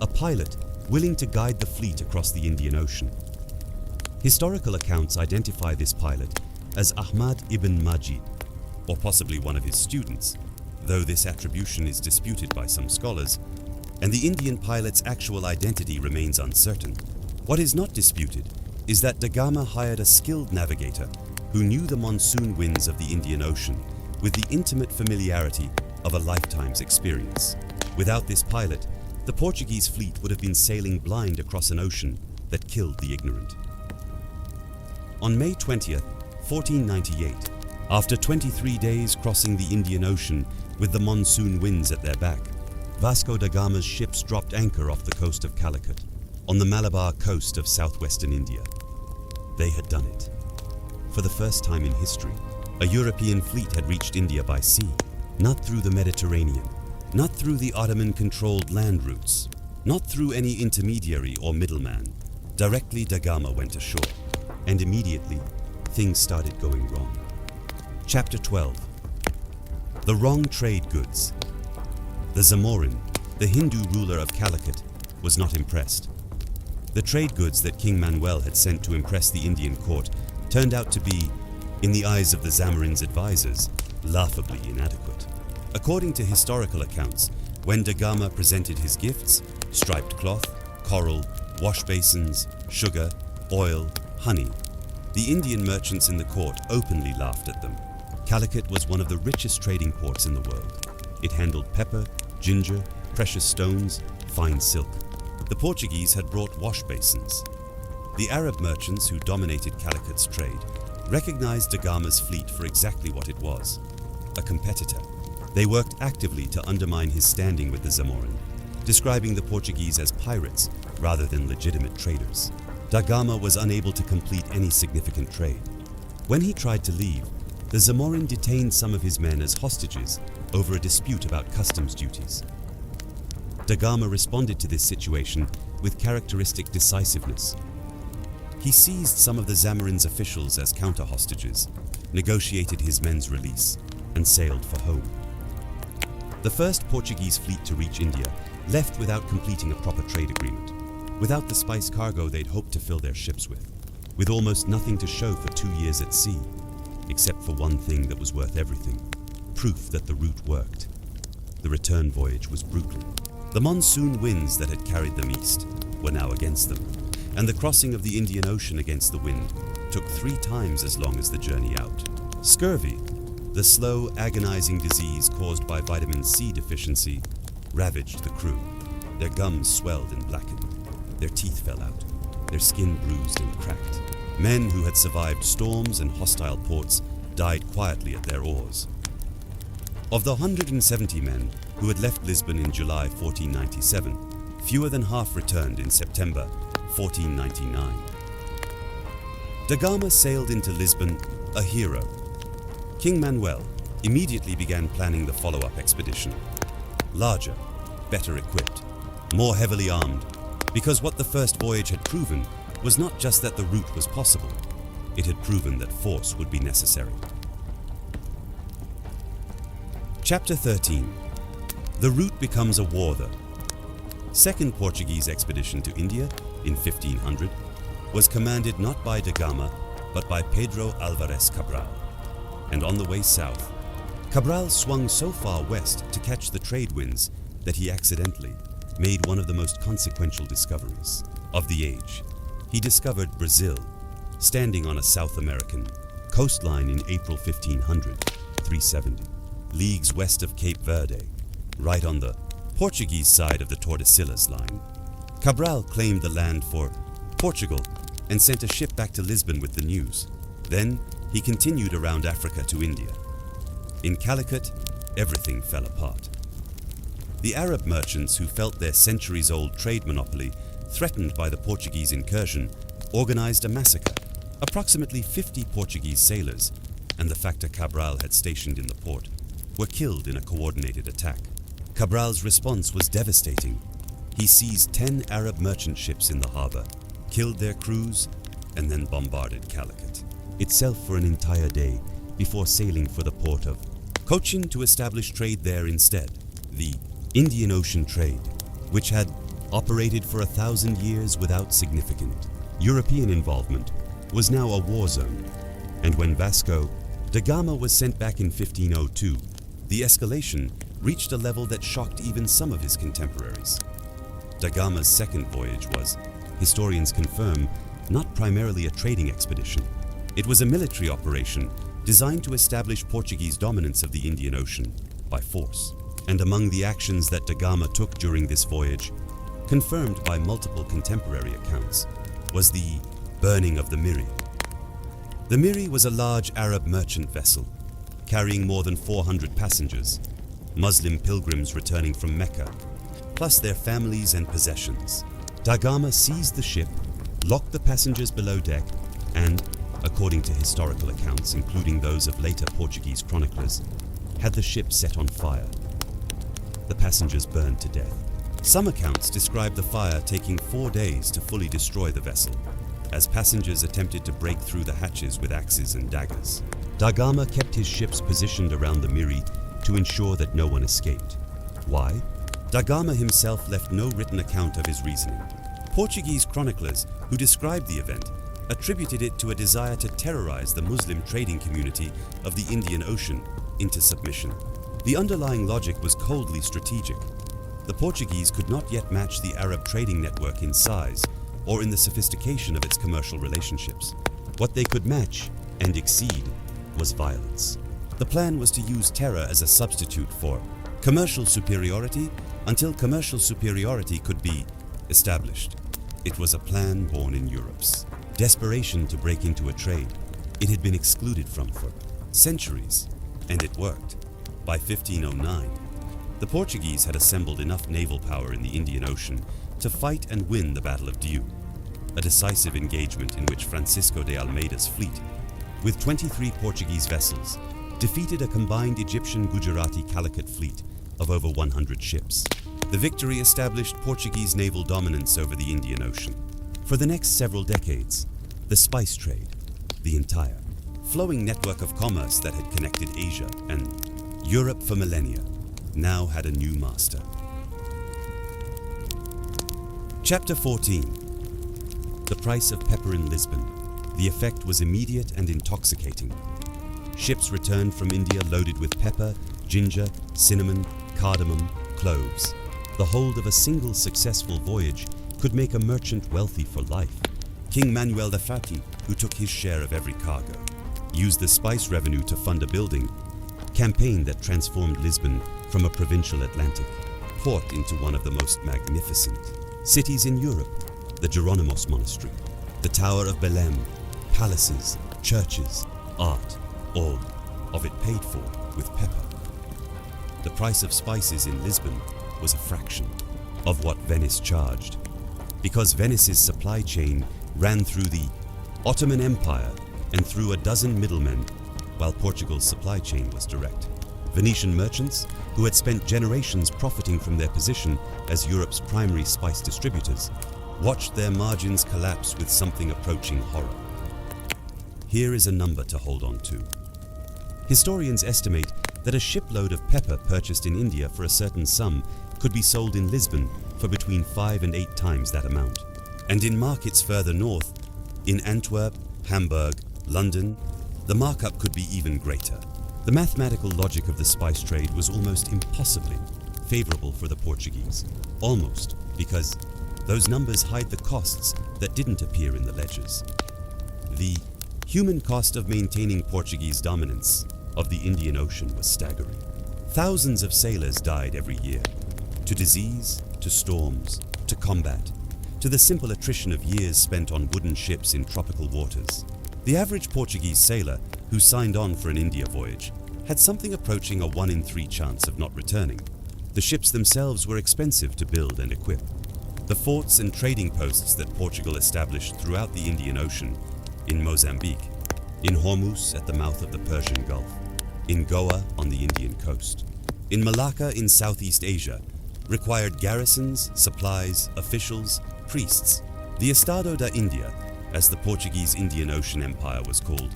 a pilot willing to guide the fleet across the Indian Ocean. Historical accounts identify this pilot as Ahmad ibn Majid, or possibly one of his students, though this attribution is disputed by some scholars, and the Indian pilot's actual identity remains uncertain. What is not disputed is that Da Gama hired a skilled navigator who knew the monsoon winds of the Indian Ocean with the intimate familiarity of a lifetime's experience. Without this pilot, the Portuguese fleet would have been sailing blind across an ocean that killed the ignorant. On May 20th, 1498, after 23 days crossing the Indian Ocean with the monsoon winds at their back, Vasco da Gama's ships dropped anchor off the coast of Calicut, on the Malabar coast of southwestern India. They had done it. For the first time in history, a European fleet had reached India by sea, not through the Mediterranean, not through the Ottoman-controlled land routes, not through any intermediary or middleman. Directly Da Gama went ashore, and immediately things started going wrong. Chapter 12. The wrong trade goods. The Zamorin, the Hindu ruler of Calicut, was not impressed. The trade goods that King Manuel had sent to impress the Indian court turned out to be, in the eyes of the Zamorin's advisors, laughably inadequate. According to historical accounts, when Da Gama presented his gifts, striped cloth, coral, wash basins, sugar, oil, honey, the Indian merchants in the court openly laughed at them. Calicut was one of the richest trading ports in the world. It handled pepper, ginger, precious stones, fine silk. The Portuguese had brought wash basins. The Arab merchants who dominated Calicut's trade recognized Da Gama's fleet for exactly what it was: a competitor. They worked actively to undermine his standing with the Zamorin, describing the Portuguese as pirates rather than legitimate traders. Da Gama was unable to complete any significant trade. When he tried to leave, the Zamorin detained some of his men as hostages over a dispute about customs duties. Da Gama responded to this situation with characteristic decisiveness. He seized some of the Zamorin's officials as counter-hostages, negotiated his men's release, and sailed for home. The first Portuguese fleet to reach India left without completing a proper trade agreement, without the spice cargo they'd hoped to fill their ships with almost nothing to show for 2 years at sea, except for one thing that was worth everything: proof that the route worked. The return voyage was brutal. The monsoon winds that had carried them east were now against them, and the crossing of the Indian Ocean against the wind took 3 times as long as the journey out. Scurvy, the slow, agonizing disease caused by vitamin C deficiency, ravaged the crew. Their gums swelled and blackened. Their teeth fell out. Their skin bruised and cracked. Men who had survived storms and hostile ports died quietly at their oars. Of the 170 men who had left Lisbon in July 1497, fewer than half returned in September 1499. Da Gama sailed into Lisbon a hero. King Manuel immediately began planning the follow-up expedition. Larger, better equipped, more heavily armed, because what the first voyage had proven was not just that the route was possible, it had proven that force would be necessary. Chapter 13. The route becomes a war though. Second Portuguese expedition to India in 1500 was commanded not by da Gama but by Pedro Alvarez Cabral. And on the way south, Cabral swung so far west to catch the trade winds that he accidentally made one of the most consequential discoveries of the age. He discovered Brazil, standing on a South American coastline in April 1500, 370, leagues west of Cape Verde, right on the Portuguese side of the Tordesillas line. Cabral claimed the land for Portugal and sent a ship back to Lisbon with the news. Then he continued around Africa to India. In Calicut, everything fell apart. The Arab merchants who felt their centuries-old trade monopoly threatened by the Portuguese incursion organized a massacre. Approximately 50 Portuguese sailors and the factor Cabral had stationed in the port were killed in a coordinated attack. Cabral's response was devastating. He seized 10 Arab merchant ships in the harbor, killed their crews, and then bombarded Calicut itself for an entire day before sailing for the port of Cochin to establish trade there instead. The Indian Ocean trade, which had operated for 1,000 years without significant European involvement, was now a war zone. And when Vasco da Gama was sent back in 1502, the escalation reached a level that shocked even some of his contemporaries. Da Gama's second voyage was, historians confirm, not primarily a trading expedition. It was a military operation designed to establish Portuguese dominance of the Indian Ocean by force. And among the actions that da Gama took during this voyage, confirmed by multiple contemporary accounts, was the burning of the Miri. The Miri was a large Arab merchant vessel, carrying more than 400 passengers, Muslim pilgrims returning from Mecca, plus their families and possessions. Da Gama seized the ship, locked the passengers below deck, and, according to historical accounts, including those of later Portuguese chroniclers, had the ship set on fire. The passengers burned to death. Some accounts describe the fire taking 4 days to fully destroy the vessel, as passengers attempted to break through the hatches with axes and daggers. Da Gama kept his ships positioned around the Miri to ensure that no one escaped. Why? Da Gama himself left no written account of his reasoning. Portuguese chroniclers who described the event attributed it to a desire to terrorize the Muslim trading community of the Indian Ocean into submission. The underlying logic was coldly strategic. The Portuguese could not yet match the Arab trading network in size or in the sophistication of its commercial relationships. What they could match and exceed was violence. The plan was to use terror as a substitute for commercial superiority until commercial superiority could be established. It was a plan born in Europe's desperation to break into a trade it had been excluded from for centuries, and it worked. By 1509, the Portuguese had assembled enough naval power in the Indian Ocean to fight and win the Battle of Diu, a decisive engagement in which Francisco de Almeida's fleet, with 23 Portuguese vessels, defeated a combined Egyptian-Gujarati Calicut fleet of over 100 ships. The victory established Portuguese naval dominance over the Indian Ocean. For the next several decades, the spice trade, the entire flowing network of commerce that had connected Asia and Europe for millennia, now had a new master. Chapter 14. The price of pepper in Lisbon. The effect was immediate and intoxicating. Ships returned from India loaded with pepper, ginger, cinnamon, cardamom, cloves. The hold of a single successful voyage could make a merchant wealthy for life. King Manuel da Fati, who took his share of every cargo, used the spice revenue to fund a building campaign that transformed Lisbon from a provincial Atlantic port into one of the most magnificent cities in Europe. The Geronimos Monastery, the Tower of Belém, palaces, churches, art, all of it paid for with pepper. The price of spices in Lisbon was a fraction of what Venice charged, because Venice's supply chain ran through the Ottoman Empire and through a dozen middlemen, while Portugal's supply chain was direct. Venetian merchants, who had spent generations profiting from their position as Europe's primary spice distributors, watched their margins collapse with something approaching horror. Here is a number to hold on to. Historians estimate that a shipload of pepper purchased in India for a certain sum could be sold in Lisbon for between 5 and 8 times that amount. And in markets further north, in Antwerp, Hamburg, London, the markup could be even greater. The mathematical logic of the spice trade was almost impossibly favorable for the Portuguese. Almost, because those numbers hide the costs that didn't appear in the ledgers. The human cost of maintaining Portuguese dominance of the Indian Ocean was staggering. Thousands of sailors died every year, to disease, to storms, to combat, to the simple attrition of years spent on wooden ships in tropical waters. The average Portuguese sailor who signed on for an India voyage had something approaching a 1 in 3 chance of not returning. The ships themselves were expensive to build and equip. The forts and trading posts that Portugal established throughout the Indian Ocean, in Mozambique, in Hormuz at the mouth of the Persian Gulf, in Goa on the Indian coast, in Malacca in Southeast Asia, required garrisons, supplies, officials, priests. The Estado da India, as the Portuguese Indian Ocean Empire was called,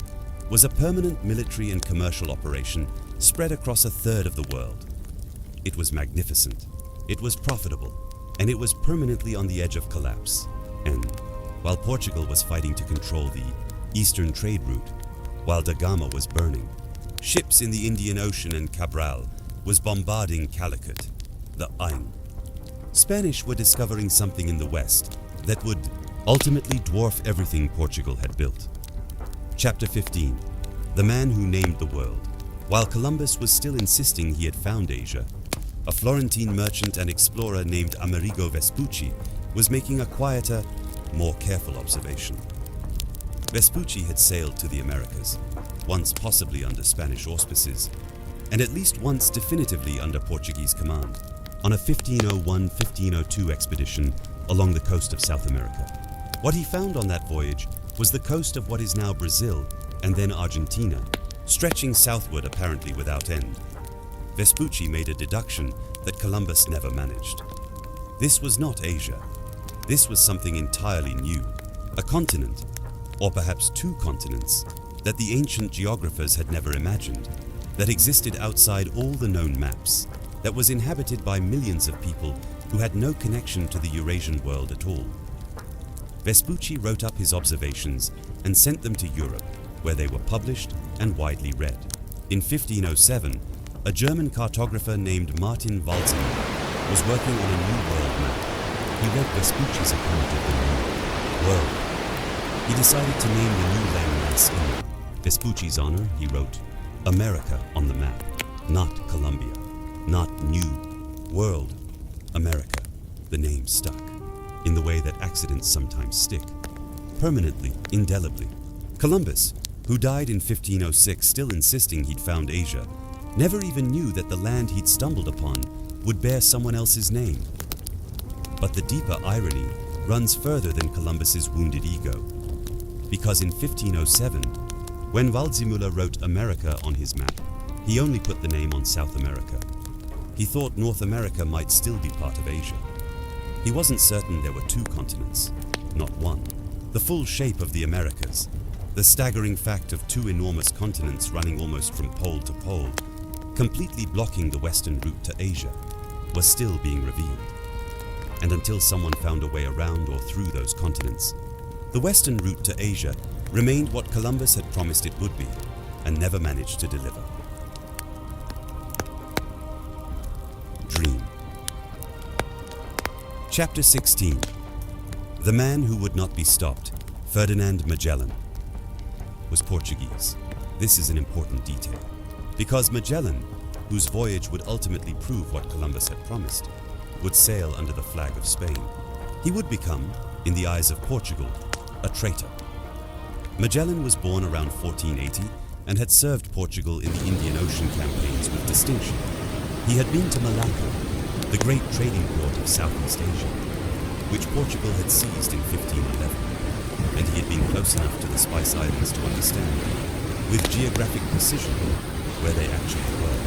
was a permanent military and commercial operation spread across a third of the world. It was magnificent, it was profitable, and it was permanently on the edge of collapse. And while Portugal was fighting to control the eastern trade route, while da Gama was burning, ships in the Indian Ocean and Cabral was bombarding Calicut, the Ain. Spanish were discovering something in the west that would ultimately dwarf everything Portugal had built. Chapter 15. The Man Who Named the World. While Columbus was still insisting he had found Asia, a Florentine merchant and explorer named Amerigo Vespucci was making a quieter, more careful observation. Vespucci had sailed to the Americas, once possibly under Spanish auspices, and at least once definitively under Portuguese command, on a 1501-1502 expedition along the coast of South America. What he found on that voyage was the coast of what is now Brazil and then Argentina, stretching southward apparently without end. Vespucci made a deduction that Columbus never managed. This was not Asia. This was something entirely new, a continent, or perhaps 2 continents, that the ancient geographers had never imagined, that existed outside all the known maps, that was inhabited by millions of people who had no connection to the Eurasian world at all. Vespucci wrote up his observations and sent them to Europe, where they were published and widely read. In 1507, a German cartographer named Martin Waldseemüller was working on a new world map. He read Vespucci's account of the new world. He decided to name the new landmass in Vespucci's honor. He wrote, America on the map, not Columbia, not New World, America. The name stuck, in the way that accidents sometimes stick, permanently, indelibly. Columbus, who died in 1506 still insisting he'd found Asia, never even knew that the land he'd stumbled upon would bear someone else's name. But the deeper irony runs further than Columbus's wounded ego, because in 1507, when Waldseemüller wrote America on his map, he only put the name on South America. He thought North America might still be part of Asia. He wasn't certain there were 2 continents, not one. The full shape of the Americas, the staggering fact of 2 enormous continents running almost from pole to pole, completely blocking the western route to Asia, was still being revealed. And until someone found a way around or through those continents, the western route to Asia remained what Columbus had promised it would be, and never managed to deliver. Dream. Chapter 16. The man who would not be stopped, Ferdinand Magellan, was Portuguese. This is an important detail, because Magellan, whose voyage would ultimately prove what Columbus had promised, would sail under the flag of Spain. He would become, in the eyes of Portugal, a traitor. Magellan was born around 1480 and had served Portugal in the Indian Ocean campaigns with distinction. He had been to Malacca, the great trading port of Southeast Asia, which Portugal had seized in 1511, and he had been close enough to the Spice Islands to understand, with geographic precision, where they actually were.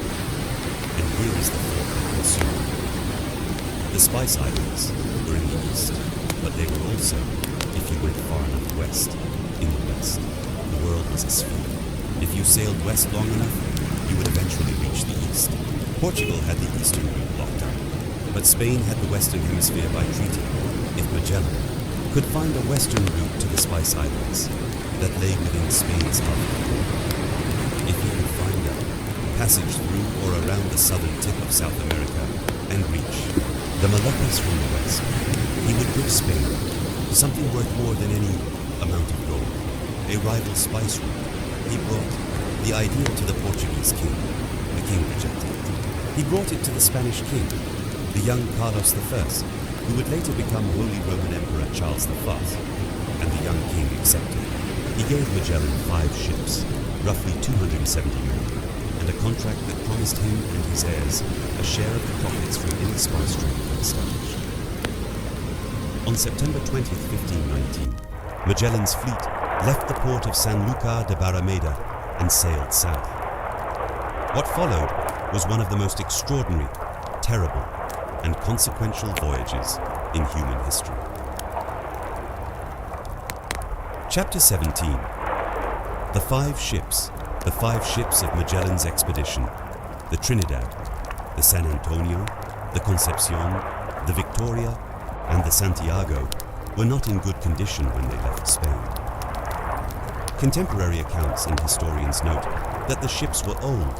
and here is the thought that consumed him. The Spice Islands were in the east, but they were also, if you went far enough west, in the west. The world was a sphere. If you sailed west long enough, you would eventually reach the east. Portugal had the eastern route blocked up, but Spain had the western hemisphere by treaty. If Magellan could find a western route to the Spice Islands that lay within Spain's harbor, if he could find a passage through or around the southern tip of South America and reach the Moluccas from the west, he would give Spain something worth more than any amount of gold, a rival spice route. He brought the idea to the Portuguese king. The king rejected it. He brought it to the Spanish king, the young Carlos I, who would later become Holy Roman Emperor Charles V, and the young king accepted. He gave Magellan 5 ships, roughly 270 men, and a contract that promised him and his heirs a share of the profits from any spice trade they established. On September 20th, 1519, Magellan's fleet left the port of Sanlúcar de Barrameda and sailed south. What followed was one of the most extraordinary, terrible, and consequential voyages in human history. Chapter 17. The 5 ships of Magellan's expedition, the Trinidad, the San Antonio, the Concepcion, the Victoria, and the Santiago, were not in good condition when they left Spain. Contemporary accounts and historians note that the ships were old,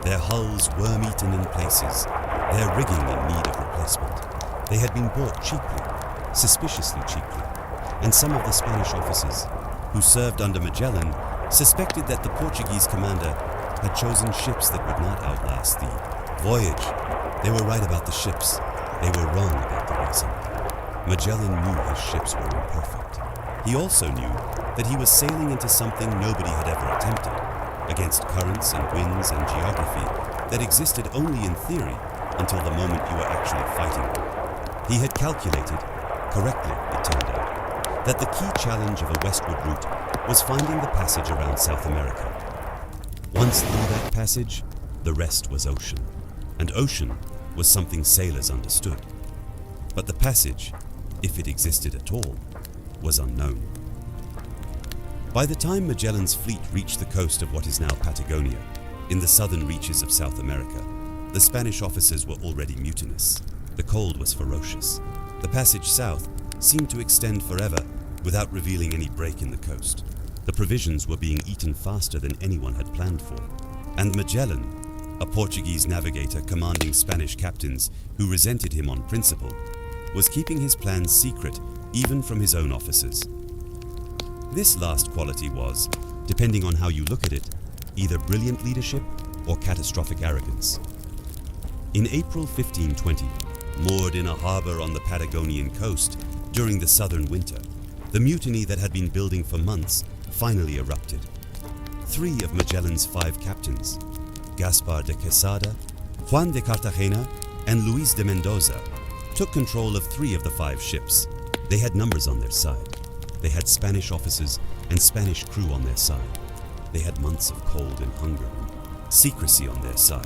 their hulls worm-eaten in places, their rigging in need of replacement. They had been bought cheaply, suspiciously cheaply, and some of the Spanish officers who served under Magellan suspected that the Portuguese commander had chosen ships that would not outlast the voyage. They were right about the ships. They were wrong about the reason. Magellan knew his ships were imperfect. He also knew that he was sailing into something nobody had ever attempted, against currents and winds and geography that existed only in theory until the moment you were actually fighting them. He had calculated, correctly it turned out, that the key challenge of a westward route was finding the passage around South America. Once through that passage, the rest was ocean, and ocean was something sailors understood. But the passage, if it existed at all, was unknown. By the time Magellan's fleet reached the coast of what is now Patagonia, in the southern reaches of South America, the Spanish officers were already mutinous. The cold was ferocious. The passage south seemed to extend forever without revealing any break in the coast. The provisions were being eaten faster than anyone had planned for. And Magellan, a Portuguese navigator commanding Spanish captains who resented him on principle, was keeping his plans secret even from his own officers. This last quality was, depending on how you look at it, either brilliant leadership or catastrophic arrogance. In April 1520, moored in a harbor on the Patagonian coast during the southern winter, the mutiny that had been building for months finally erupted. 3 of Magellan's 5 captains, Gaspar de Quesada, Juan de Cartagena, and Luis de Mendoza, took control of 3 of the 5 ships. They had numbers on their side. They had Spanish officers and Spanish crew on their side. They had months of cold and hunger and secrecy on their side.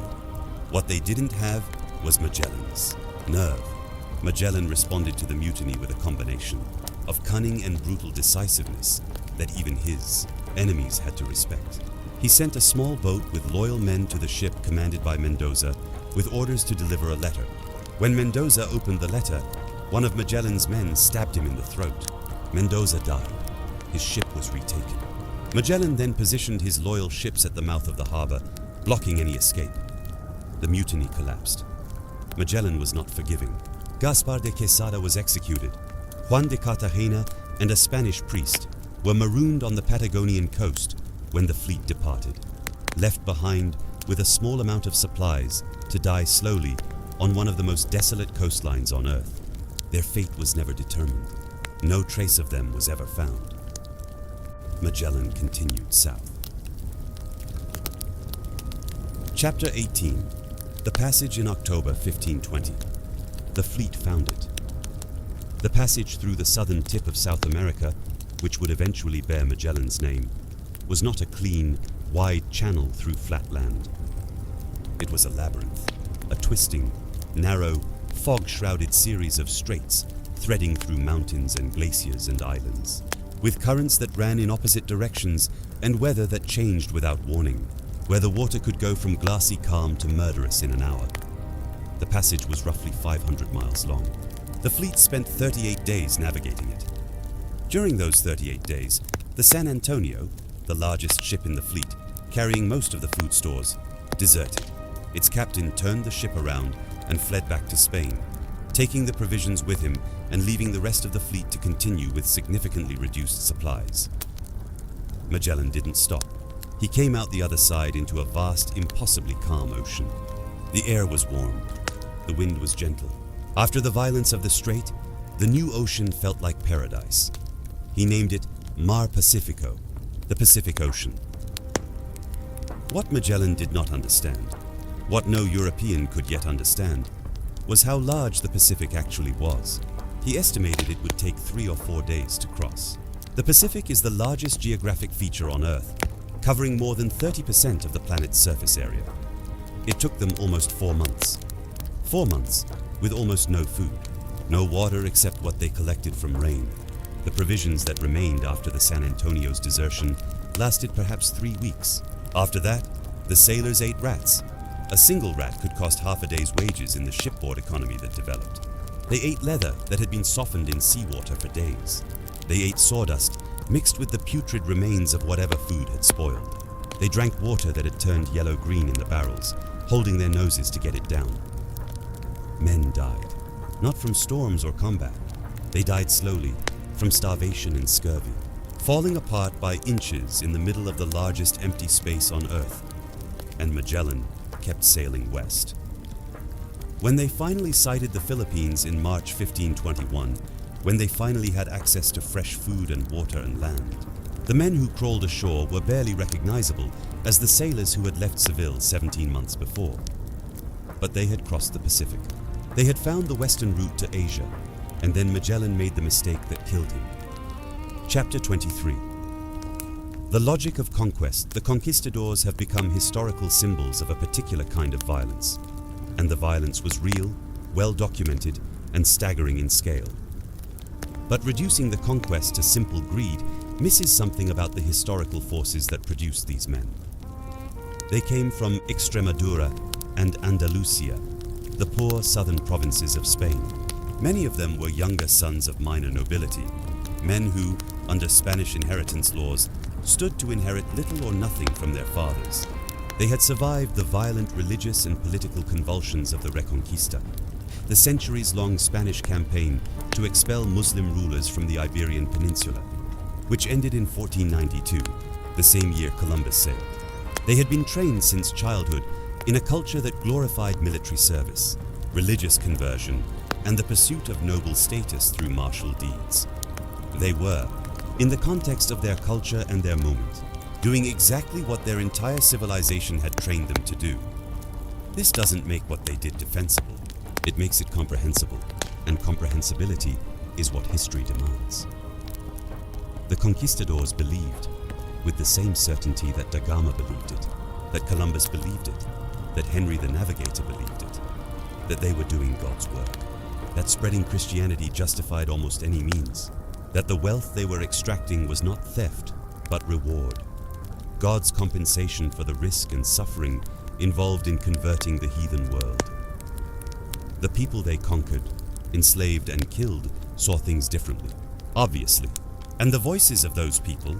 What they didn't have was Magellan's nerve. Magellan responded to the mutiny with a combination of cunning and brutal decisiveness that even his enemies had to respect. He sent a small boat with loyal men to the ship commanded by Mendoza with orders to deliver a letter. When Mendoza opened the letter, one of Magellan's men stabbed him in the throat. Mendoza died. His ship was retaken. Magellan then positioned his loyal ships at the mouth of the harbor, blocking any escape. The mutiny collapsed. Magellan was not forgiving. Gaspar de Quesada was executed. Juan de Cartagena and a Spanish priest were marooned on the Patagonian coast when the fleet departed, left behind with a small amount of supplies to die slowly on one of the most desolate coastlines on Earth. Their fate was never determined. No trace of them was ever found. Magellan continued south. Chapter 18. The passage in October 1520. The fleet found it. The passage through the southern tip of South America, which would eventually bear Magellan's name, was not a clean, wide channel through flat land. It was a labyrinth. a twisting, narrow, fog-shrouded series of straits threading through mountains and glaciers and islands, with currents that ran in opposite directions and weather that changed without warning, where the water could go from glassy calm to murderous in an hour. The passage was roughly 500 miles long. The fleet spent 38 days navigating it. During those 38 days, the San Antonio, the largest ship in the fleet, carrying most of the food stores, deserted. Its captain turned the ship around and fled back to Spain, taking the provisions with him and leaving the rest of the fleet to continue with significantly reduced supplies. Magellan didn't stop. He came out the other side into a vast, impossibly calm ocean. The air was warm. The wind was gentle. After the violence of the strait, the new ocean felt like paradise. He named it Mar Pacifico, the Pacific Ocean. What Magellan did not understand, what no European could yet understand, was how large the Pacific actually was. He estimated it would take 3 or 4 days to cross. The Pacific is the largest geographic feature on Earth, covering more than 30% of the planet's surface area. It took them almost 4 months. 4 months with almost no food, no water except what they collected from rain. The provisions that remained after the San Antonio's desertion lasted perhaps 3 weeks. After that, the sailors ate rats. A single rat could cost half a day's wages in the shipboard economy that developed. They ate leather that had been softened in seawater for days. They ate sawdust mixed with the putrid remains of whatever food had spoiled. They drank water that had turned yellow-green in the barrels, holding their noses to get it down. Men died, not from storms or combat. They died slowly, from starvation and scurvy, falling apart by inches in the middle of the largest empty space on Earth. And Magellan kept sailing west. When they finally sighted the Philippines in March 1521, when they finally had access to fresh food and water and land, the men who crawled ashore were barely recognizable as the sailors who had left Seville 17 months before. But they had crossed the Pacific. They had found the western route to Asia, and then Magellan made the mistake that killed him. Chapter 23. The logic of conquest. The conquistadors have become historical symbols of a particular kind of violence, and the violence was real, well documented, and staggering in scale. But reducing the conquest to simple greed misses something about the historical forces that produced these men. They came from Extremadura and Andalusia, the poor southern provinces of Spain. Many of them were younger sons of minor nobility, men who, under Spanish inheritance laws, stood to inherit little or nothing from their fathers. They had survived the violent religious and political convulsions of the Reconquista, the centuries-long Spanish campaign to expel Muslim rulers from the Iberian Peninsula, which ended in 1492, the same year Columbus sailed. They had been trained since childhood in a culture that glorified military service, religious conversion, and the pursuit of noble status through martial deeds. They were, in the context of their culture and their moment, doing exactly what their entire civilization had trained them to do. This doesn't make what they did defensible. It makes it comprehensible, and comprehensibility is what history demands. The conquistadors believed, with the same certainty that da Gama believed it, that Columbus believed it, that Henry the Navigator believed it, that they were doing God's work, that spreading Christianity justified almost any means, that the wealth they were extracting was not theft, but reward, God's compensation for the risk and suffering involved in converting the heathen world. The people they conquered, enslaved and killed saw things differently, obviously, and the voices of those people,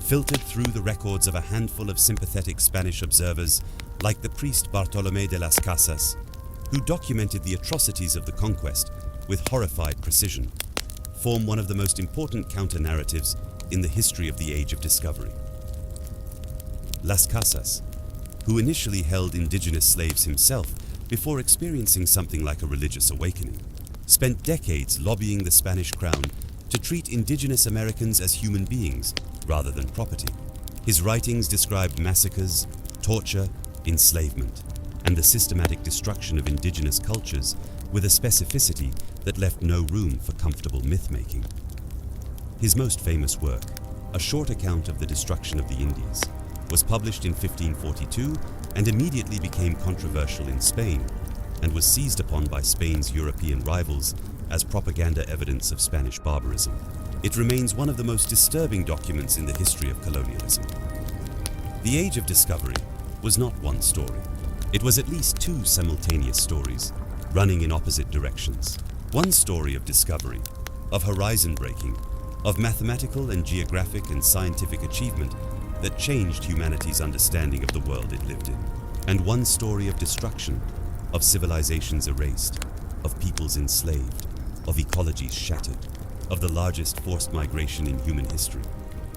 filtered through the records of a handful of sympathetic Spanish observers like the priest Bartolomé de las Casas, who documented the atrocities of the conquest with horrified precision, form one of the most important counter-narratives in the history of the Age of Discovery. Las Casas, who initially held indigenous slaves himself before experiencing something like a religious awakening, spent decades lobbying the Spanish crown to treat indigenous Americans as human beings rather than property. His writings described massacres, torture, enslavement, and the systematic destruction of indigenous cultures with a specificity that left no room for comfortable myth-making. His most famous work, a short account of the destruction of the Indies, was published in 1542 and immediately became controversial in Spain, and was seized upon by Spain's European rivals as propaganda evidence of Spanish barbarism. It remains one of the most disturbing documents in the history of colonialism. The Age of Discovery was not one story. It was at least two simultaneous stories, running in opposite directions. One story of discovery, of horizon breaking, of mathematical and geographic and scientific achievement that changed humanity's understanding of the world it lived in. And one story of destruction, of civilizations erased, of peoples enslaved, of ecologies shattered, of the largest forced migration in human history,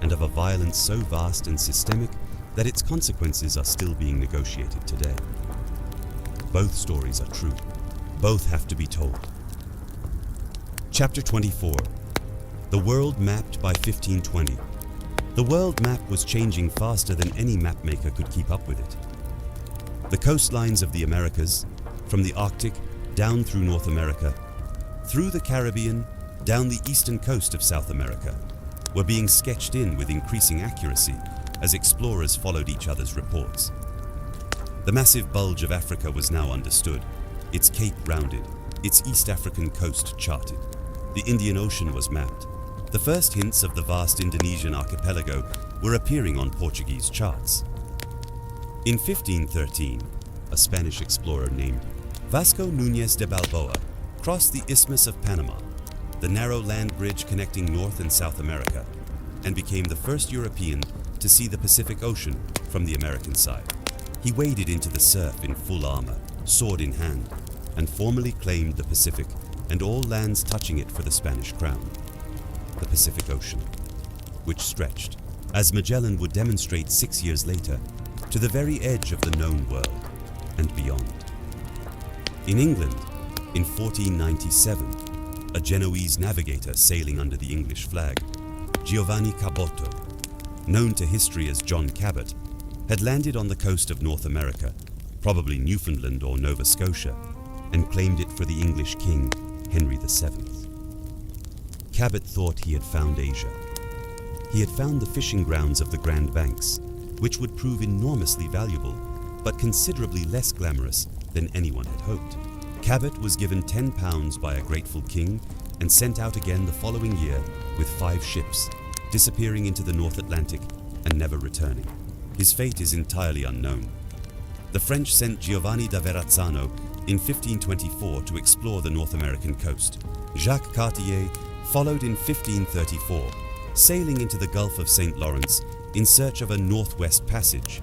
and of a violence so vast and systemic that its consequences are still being negotiated today. Both stories are true. Both have to be told. Chapter 24. The world mapped by 1520. The world map was changing faster than any mapmaker could keep up with it. The coastlines of the Americas, from the Arctic down through North America, through the Caribbean, down the eastern coast of South America, were being sketched in with increasing accuracy as explorers followed each other's reports. The massive bulge of Africa was now understood, its cape rounded, its East African coast charted. The Indian Ocean was mapped. The first hints of the vast Indonesian archipelago were appearing on Portuguese charts. In 1513, a Spanish explorer named Vasco Núñez de Balboa crossed the Isthmus of Panama, the narrow land bridge connecting North and South America, and became the first European to see the Pacific Ocean from the American side. He waded into the surf in full armor, sword in hand, and formally claimed the Pacific and all lands touching it for the Spanish crown. The Pacific Ocean, which stretched, as Magellan would demonstrate 6 years later, to the very edge of the known world and beyond. In England, in 1497, a Genoese navigator sailing under the English flag, Giovanni Caboto, known to history as John Cabot, had landed on the coast of North America, probably Newfoundland or Nova Scotia, and claimed it for the English king, Henry VII. Cabot thought he had found Asia. He had found the fishing grounds of the Grand Banks, which would prove enormously valuable, but considerably less glamorous than anyone had hoped. Cabot was given £10 by a grateful king and sent out again the following year with 5 ships, disappearing into the North Atlantic and never returning. His fate is entirely unknown. The French sent Giovanni da Verrazzano in 1524 to explore the North American coast. Jacques Cartier followed in 1534, sailing into the Gulf of St. Lawrence in search of a northwest passage,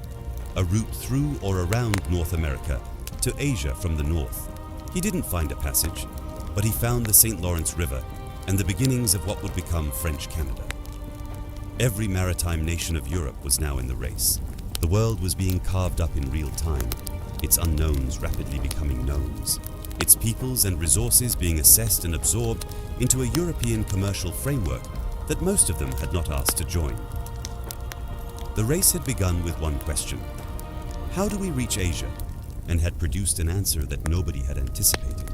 a route through or around North America to Asia from the north. He didn't find a passage, but he found the St. Lawrence River and the beginnings of what would become French Canada. Every maritime nation of Europe was now in the race. The world was being carved up in real time, its unknowns rapidly becoming knowns, its peoples and resources being assessed and absorbed into a European commercial framework that most of them had not asked to join. The race had begun with one question: how do we reach Asia? And had produced an answer that nobody had anticipated.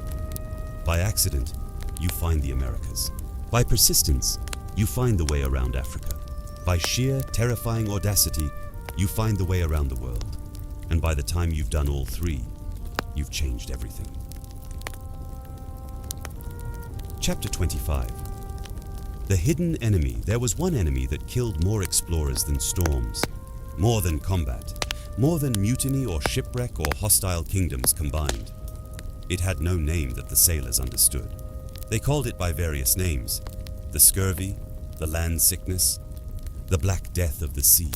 By accident, you find the Americas. By persistence, you find the way around Africa. By sheer, terrifying audacity, you find the way around the world. And by the time you've done all three, you've changed everything. Chapter 25. The hidden enemy. There was one enemy that killed more explorers than storms, more than combat, more than mutiny or shipwreck or hostile kingdoms combined. It had no name that the sailors understood. They called it by various names: the scurvy, the land sickness, the Black Death of the sea.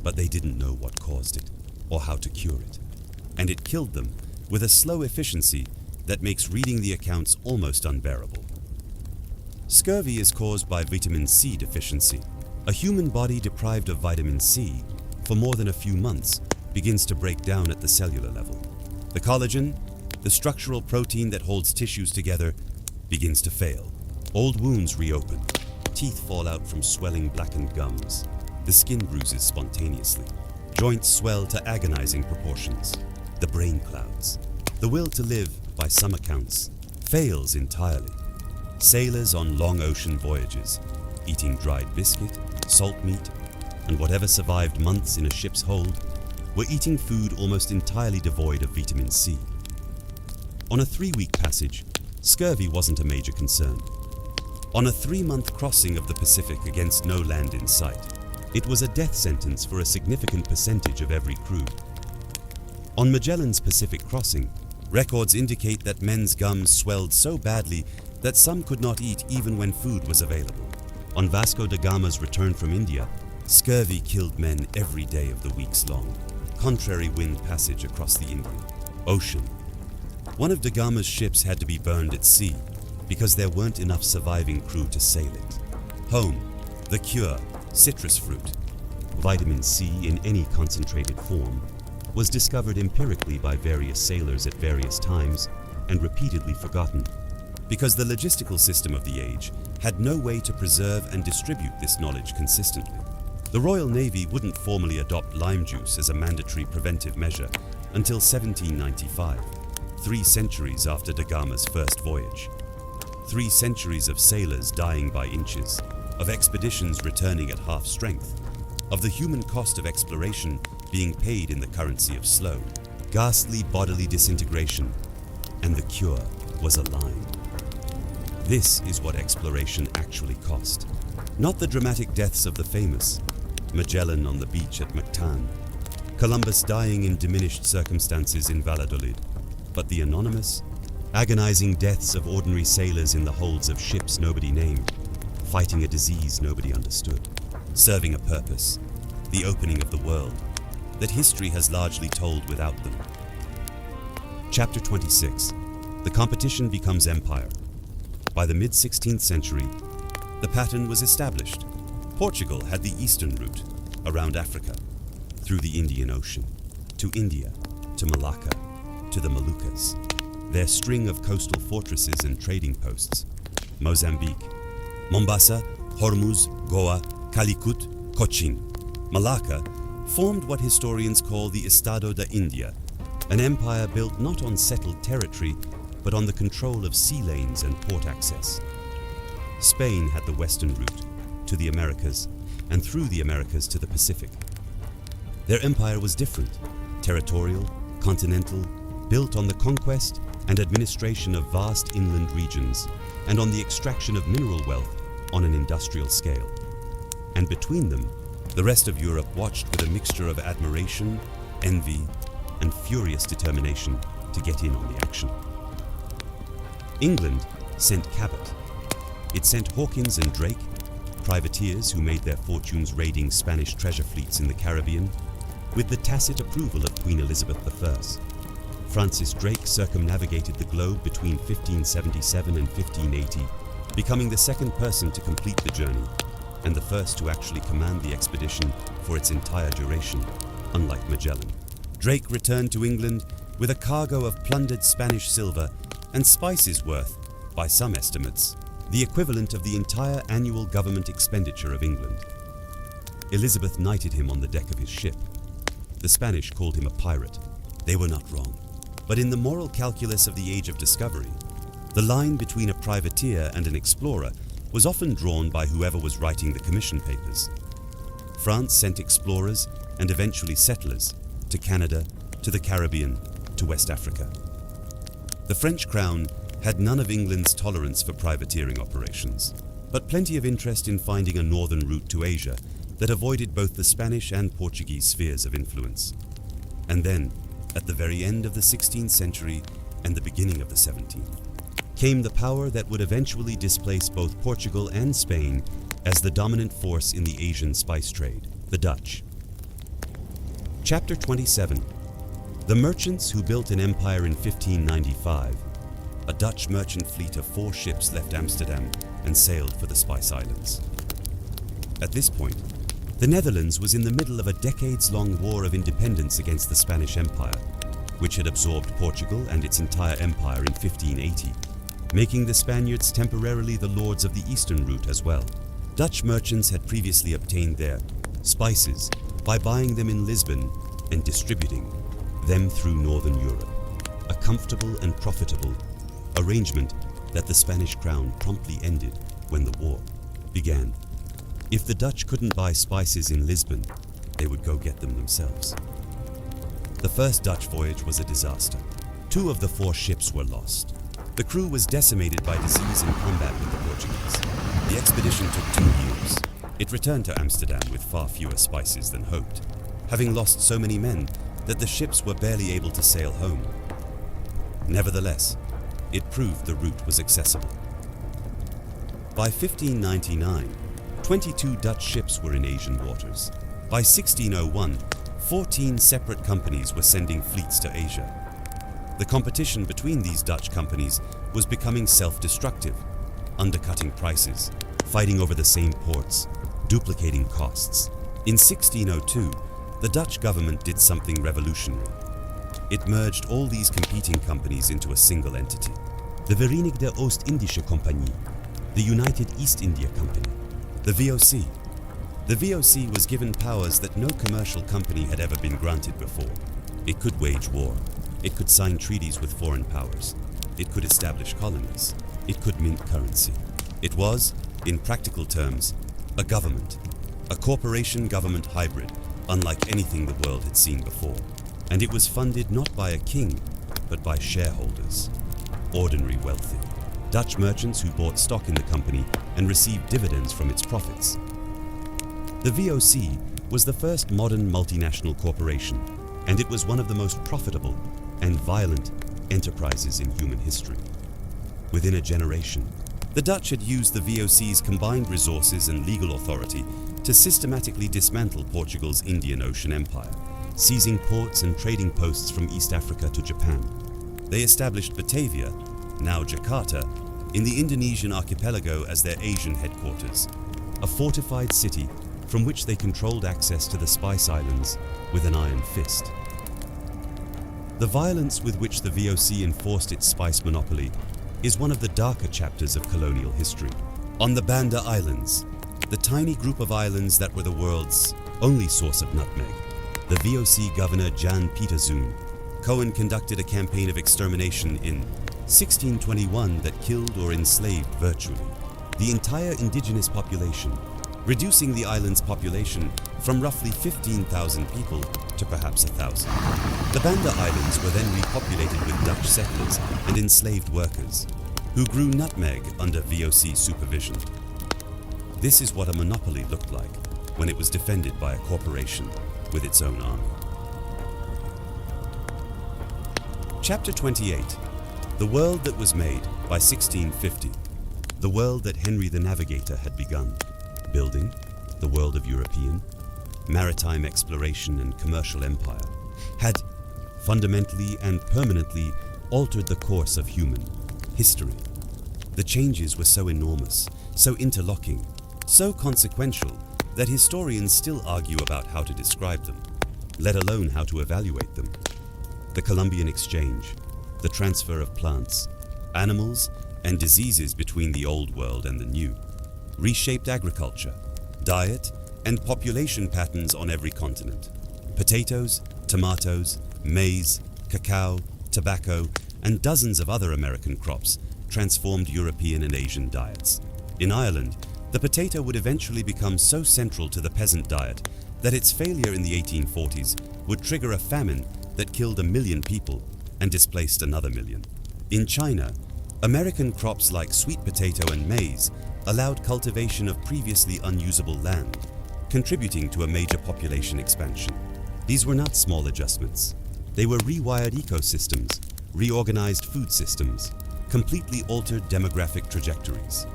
But they didn't know what caused it or how to cure it. And it killed them with a slow efficiency that makes reading the accounts almost unbearable. Scurvy is caused by vitamin C deficiency. A human body deprived of vitamin C for more than a few months begins to break down at the cellular level. The collagen, the structural protein that holds tissues together, begins to fail. Old wounds reopen. Teeth fall out from swelling blackened gums. The skin bruises spontaneously. Joints swell to agonizing proportions. The brain clouds. The will to live, by some accounts, fails entirely. Sailors on long ocean voyages, eating dried biscuit, salt meat, and whatever survived months in a ship's hold, were eating food almost entirely devoid of vitamin C. On a 3-week passage, scurvy wasn't a major concern. On a 3-month crossing of the Pacific against no land in sight, it was a death sentence for a significant percentage of every crew. On Magellan's Pacific crossing, records indicate that men's gums swelled so badly that some could not eat even when food was available. On Vasco da Gama's return from India, scurvy killed men every day of the weeks long. Contrary wind passage across the Indian Ocean. One of da Gama's ships had to be burned at sea because there weren't enough surviving crew to sail it. Home, the cure, citrus fruit, vitamin C in any concentrated form, was discovered empirically by various sailors at various times and repeatedly forgotten, because the logistical system of the age had no way to preserve and distribute this knowledge consistently. The Royal Navy wouldn't formally adopt lime juice as a mandatory preventive measure until 1795, 3 centuries after da Gama's first voyage. 3 centuries of sailors dying by inches, of expeditions returning at half strength, of the human cost of exploration being paid in the currency of slow, ghastly bodily disintegration, and the cure was a line. This is what exploration actually cost. Not the dramatic deaths of the famous, Magellan on the beach at Mactan, Columbus dying in diminished circumstances in Valladolid, but the anonymous, agonizing deaths of ordinary sailors in the holds of ships nobody named, fighting a disease nobody understood, serving a purpose, the opening of the world, that history has largely told without them. Chapter 26. The competition becomes empire. By the mid-16th century, the pattern was established. Portugal had the eastern route, around Africa, through the Indian Ocean, to India, to Malacca, to the Moluccas, their string of coastal fortresses and trading posts, Mozambique, Mombasa, Hormuz, Goa, Calicut, Cochin. Malacca formed what historians call the Estado da India, an empire built not on settled territory, but on the control of sea lanes and port access. Spain had the western route, to the Americas, and through the Americas to the Pacific. Their empire was different, territorial, continental, built on the conquest and administration of vast inland regions, and on the extraction of mineral wealth on an industrial scale. And between them, the rest of Europe watched with a mixture of admiration, envy, and furious determination to get in on the action. England sent Cabot. It sent Hawkins and Drake, privateers who made their fortunes raiding Spanish treasure fleets in the Caribbean, with the tacit approval of Queen Elizabeth I. Francis Drake circumnavigated the globe between 1577 and 1580, becoming the second person to complete the journey, and the first to actually command the expedition for its entire duration, unlike Magellan. Drake returned to England with a cargo of plundered Spanish silver and spices worth, by some estimates, the equivalent of the entire annual government expenditure of England. Elizabeth knighted him on the deck of his ship. The Spanish called him a pirate. They were not wrong. But in the moral calculus of the Age of Discovery, the line between a privateer and an explorer was often drawn by whoever was writing the commission papers. France sent explorers and eventually settlers to Canada, to the Caribbean, to West Africa. The French crown had none of England's tolerance for privateering operations, but plenty of interest in finding a northern route to Asia that avoided both the Spanish and Portuguese spheres of influence. And then, at the very end of the 16th century and the beginning of the 17th, came the power that would eventually displace both Portugal and Spain as the dominant force in the Asian spice trade, the Dutch. Chapter 27. The merchants who built an empire in 1595. A Dutch merchant fleet of 4 ships left Amsterdam and sailed for the Spice Islands. At this point, the Netherlands was in the middle of a decades-long war of independence against the Spanish Empire, which had absorbed Portugal and its entire empire in 1580, making the Spaniards temporarily the lords of the eastern route as well. Dutch merchants had previously obtained their spices by buying them in Lisbon and distributing them through northern Europe, a comfortable and profitable arrangement that the Spanish crown promptly ended when the war began. If the Dutch couldn't buy spices in Lisbon, they would go get them themselves. The first Dutch voyage was a disaster. 2 of the 4 ships were lost. The crew was decimated by disease and combat with the Portuguese. The expedition took 2 years. It returned to Amsterdam with far fewer spices than hoped, having lost so many men that the ships were barely able to sail home. Nevertheless, it proved the route was accessible. By 1599, 22 Dutch ships were in Asian waters. By 1601, 14 separate companies were sending fleets to Asia. The competition between these Dutch companies was becoming self-destructive, undercutting prices, fighting over the same ports, duplicating costs. In 1602, the Dutch government did something revolutionary. It merged all these competing companies into a single entity. The Verenigde Oost-Indische Compagnie, the United East India Company, the VOC. The VOC was given powers that no commercial company had ever been granted before. It could wage war. It could sign treaties with foreign powers. It could establish colonies. It could mint currency. It was, in practical terms, a government, a corporation-government hybrid, unlike anything the world had seen before. And it was funded not by a king, but by shareholders, ordinary wealthy, Dutch merchants who bought stock in the company and received dividends from its profits. The VOC was the first modern multinational corporation, and it was one of the most profitable and violent enterprises in human history. Within a generation, the Dutch had used the VOC's combined resources and legal authority to systematically dismantle Portugal's Indian Ocean Empire, seizing ports and trading posts from East Africa to Japan. They established Batavia, now Jakarta, in the Indonesian archipelago as their Asian headquarters, a fortified city from which they controlled access to the Spice Islands with an iron fist. The violence with which the VOC enforced its spice monopoly is one of the darker chapters of colonial history. On the Banda Islands, the tiny group of islands that were the world's only source of nutmeg, the VOC governor Jan Pieterszoon Cohen conducted a campaign of extermination in 1621 that killed or enslaved virtually the entire indigenous population, reducing the island's population from roughly 15,000 people to perhaps 1,000. The Banda Islands were then repopulated with Dutch settlers and enslaved workers, who grew nutmeg under VOC supervision. This is what a monopoly looked like when it was defended by a corporation with its own army. Chapter 28. The World That Was Made by 1650. The world that Henry the Navigator had begun building, the world of European, maritime exploration and commercial empire, had fundamentally and permanently altered the course of human history. The changes were so enormous, so interlocking, so consequential that historians still argue about how to describe them, let alone how to evaluate them. The Columbian Exchange, the transfer of plants, animals, and diseases between the old world and the new, reshaped agriculture, diet, and population patterns on every continent. Potatoes, tomatoes, maize, cacao, tobacco, and dozens of other American crops transformed European and Asian diets. In Ireland, the potato would eventually become so central to the peasant diet that its failure in the 1840s would trigger a famine that killed 1 million people and displaced another 1 million. In China, American crops like sweet potato and maize allowed cultivation of previously unusable land, contributing to a major population expansion. These were not small adjustments. They were rewired ecosystems, reorganized food systems, completely altered demographic trajectories.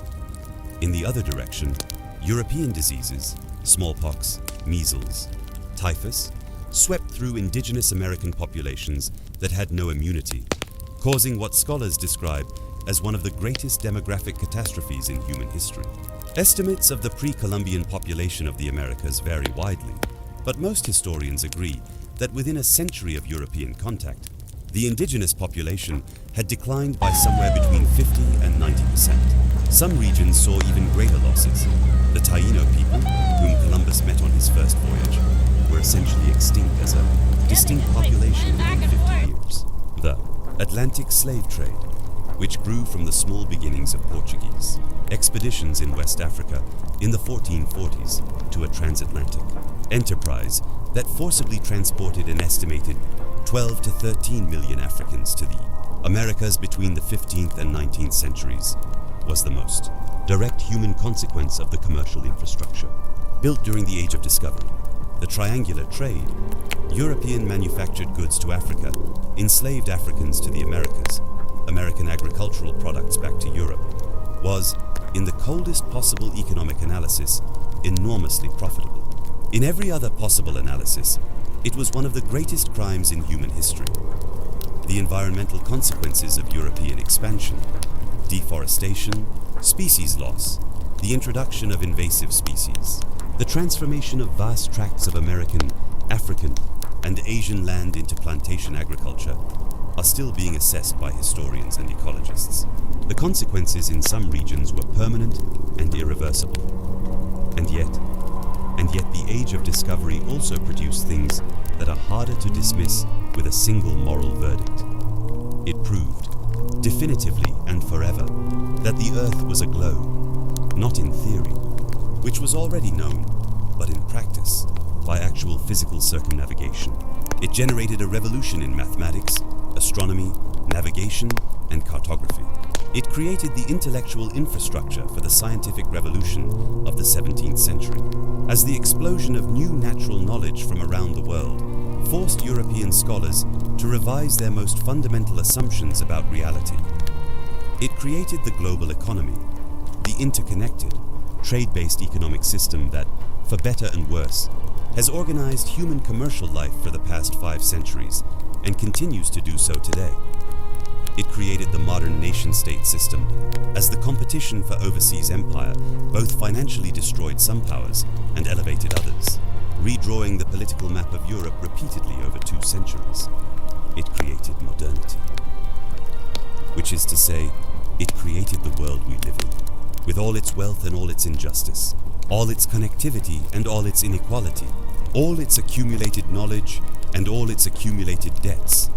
In the other direction, European diseases, smallpox, measles, typhus, swept through indigenous American populations that had no immunity, causing what scholars describe as one of the greatest demographic catastrophes in human history. Estimates of the pre-Columbian population of the Americas vary widely, but most historians agree that within a century of European contact, the indigenous population had declined by somewhere between 50 and 90%. Some regions saw even greater losses. The Taino people, whom Columbus met on his first voyage, were essentially extinct as a distinct population within 50 years. The Atlantic slave trade, which grew from the small beginnings of Portuguese expeditions in West Africa in the 1440s to a transatlantic enterprise that forcibly transported an estimated 12 to 13 million Africans to the Americas between the 15th and 19th centuries was the most direct human consequence of the commercial infrastructure built during the Age of Discovery. The triangular trade, European manufactured goods to Africa, enslaved Africans to the Americas, American agricultural products back to Europe, was, in the coldest possible economic analysis, enormously profitable. In every other possible analysis, it was one of the greatest crimes in human history. The environmental consequences of European expansion, deforestation, species loss, the introduction of invasive species, the transformation of vast tracts of American, African, and Asian land into plantation agriculture are still being assessed by historians and ecologists. The consequences in some regions were permanent and irreversible. And yet the Age of Discovery also produced things that are harder to dismiss with a single moral verdict. It proved, definitively and forever, that the Earth was a globe, not in theory, which was already known, but in practice, by actual physical circumnavigation. It generated a revolution in mathematics, astronomy, navigation, and cartography. It created the intellectual infrastructure for the scientific revolution of the 17th century, as the explosion of new natural knowledge from around the world forced European scholars to revise their most fundamental assumptions about reality. It created the global economy, the interconnected, trade-based economic system that, for better and worse, has organized human commercial life for the past 5 centuries and continues to do so today. It created the modern nation-state system, as the competition for overseas empire both financially destroyed some powers and elevated others, redrawing the political map of Europe repeatedly over 2 centuries. It created modernity. Which is to say, it created the world we live in, with all its wealth and all its injustice, all its connectivity and all its inequality, all its accumulated knowledge and all its accumulated debts,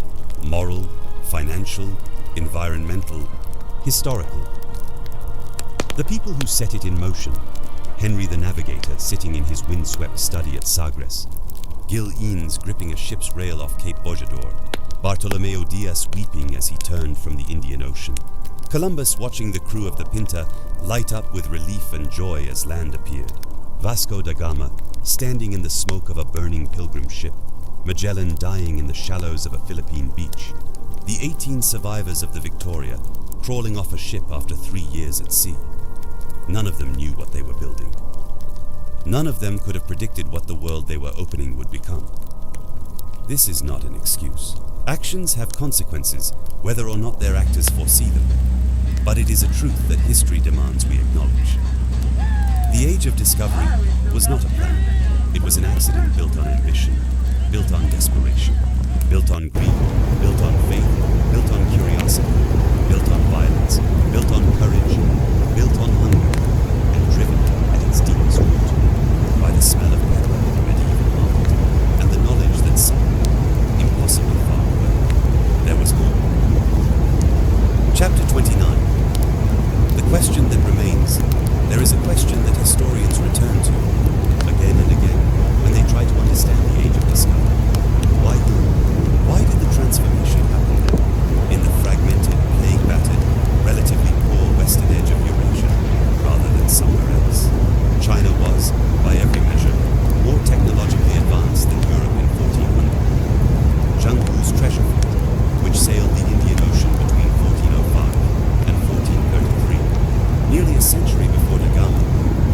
moral, financial, environmental, historical. The people who set it in motion, Henry the Navigator sitting in his windswept study at Sagres, Gil Eanes gripping a ship's rail off Cape Bojador, Bartolomeo Diaz weeping as he turned from the Indian Ocean, Columbus watching the crew of the Pinta light up with relief and joy as land appeared, Vasco da Gama standing in the smoke of a burning pilgrim ship, Magellan dying in the shallows of a Philippine beach, the 18 survivors of the Victoria crawling off a ship after 3 years at sea. None of them knew what they were building. None of them could have predicted what the world they were opening would become. This is not an excuse. Actions have consequences, whether or not their actors foresee them. But it is a truth that history demands we acknowledge. The Age of Discovery was not a plan. It was an accident built on ambition, built on desperation, built on greed, built on faith, built on curiosity, built on violence, built on courage, built on hunger, and driven at its deepest root by the smell of pepper in the medieval market and the knowledge that somewhere, impossibly far away, there was more. Chapter 29. The question that remains. There is a question that historians return to again and again when they try to understand the Age of Discovery. Why did the transformation happen there, in the fragmented, plague-battered, relatively poor western edge of Eurasia, rather than somewhere else? China was, by every measure, more technologically advanced than Europe in 1400. Zheng Hu's treasure fleet, which sailed the Indian Ocean between 1405 and 1433, nearly a century before Da Gama,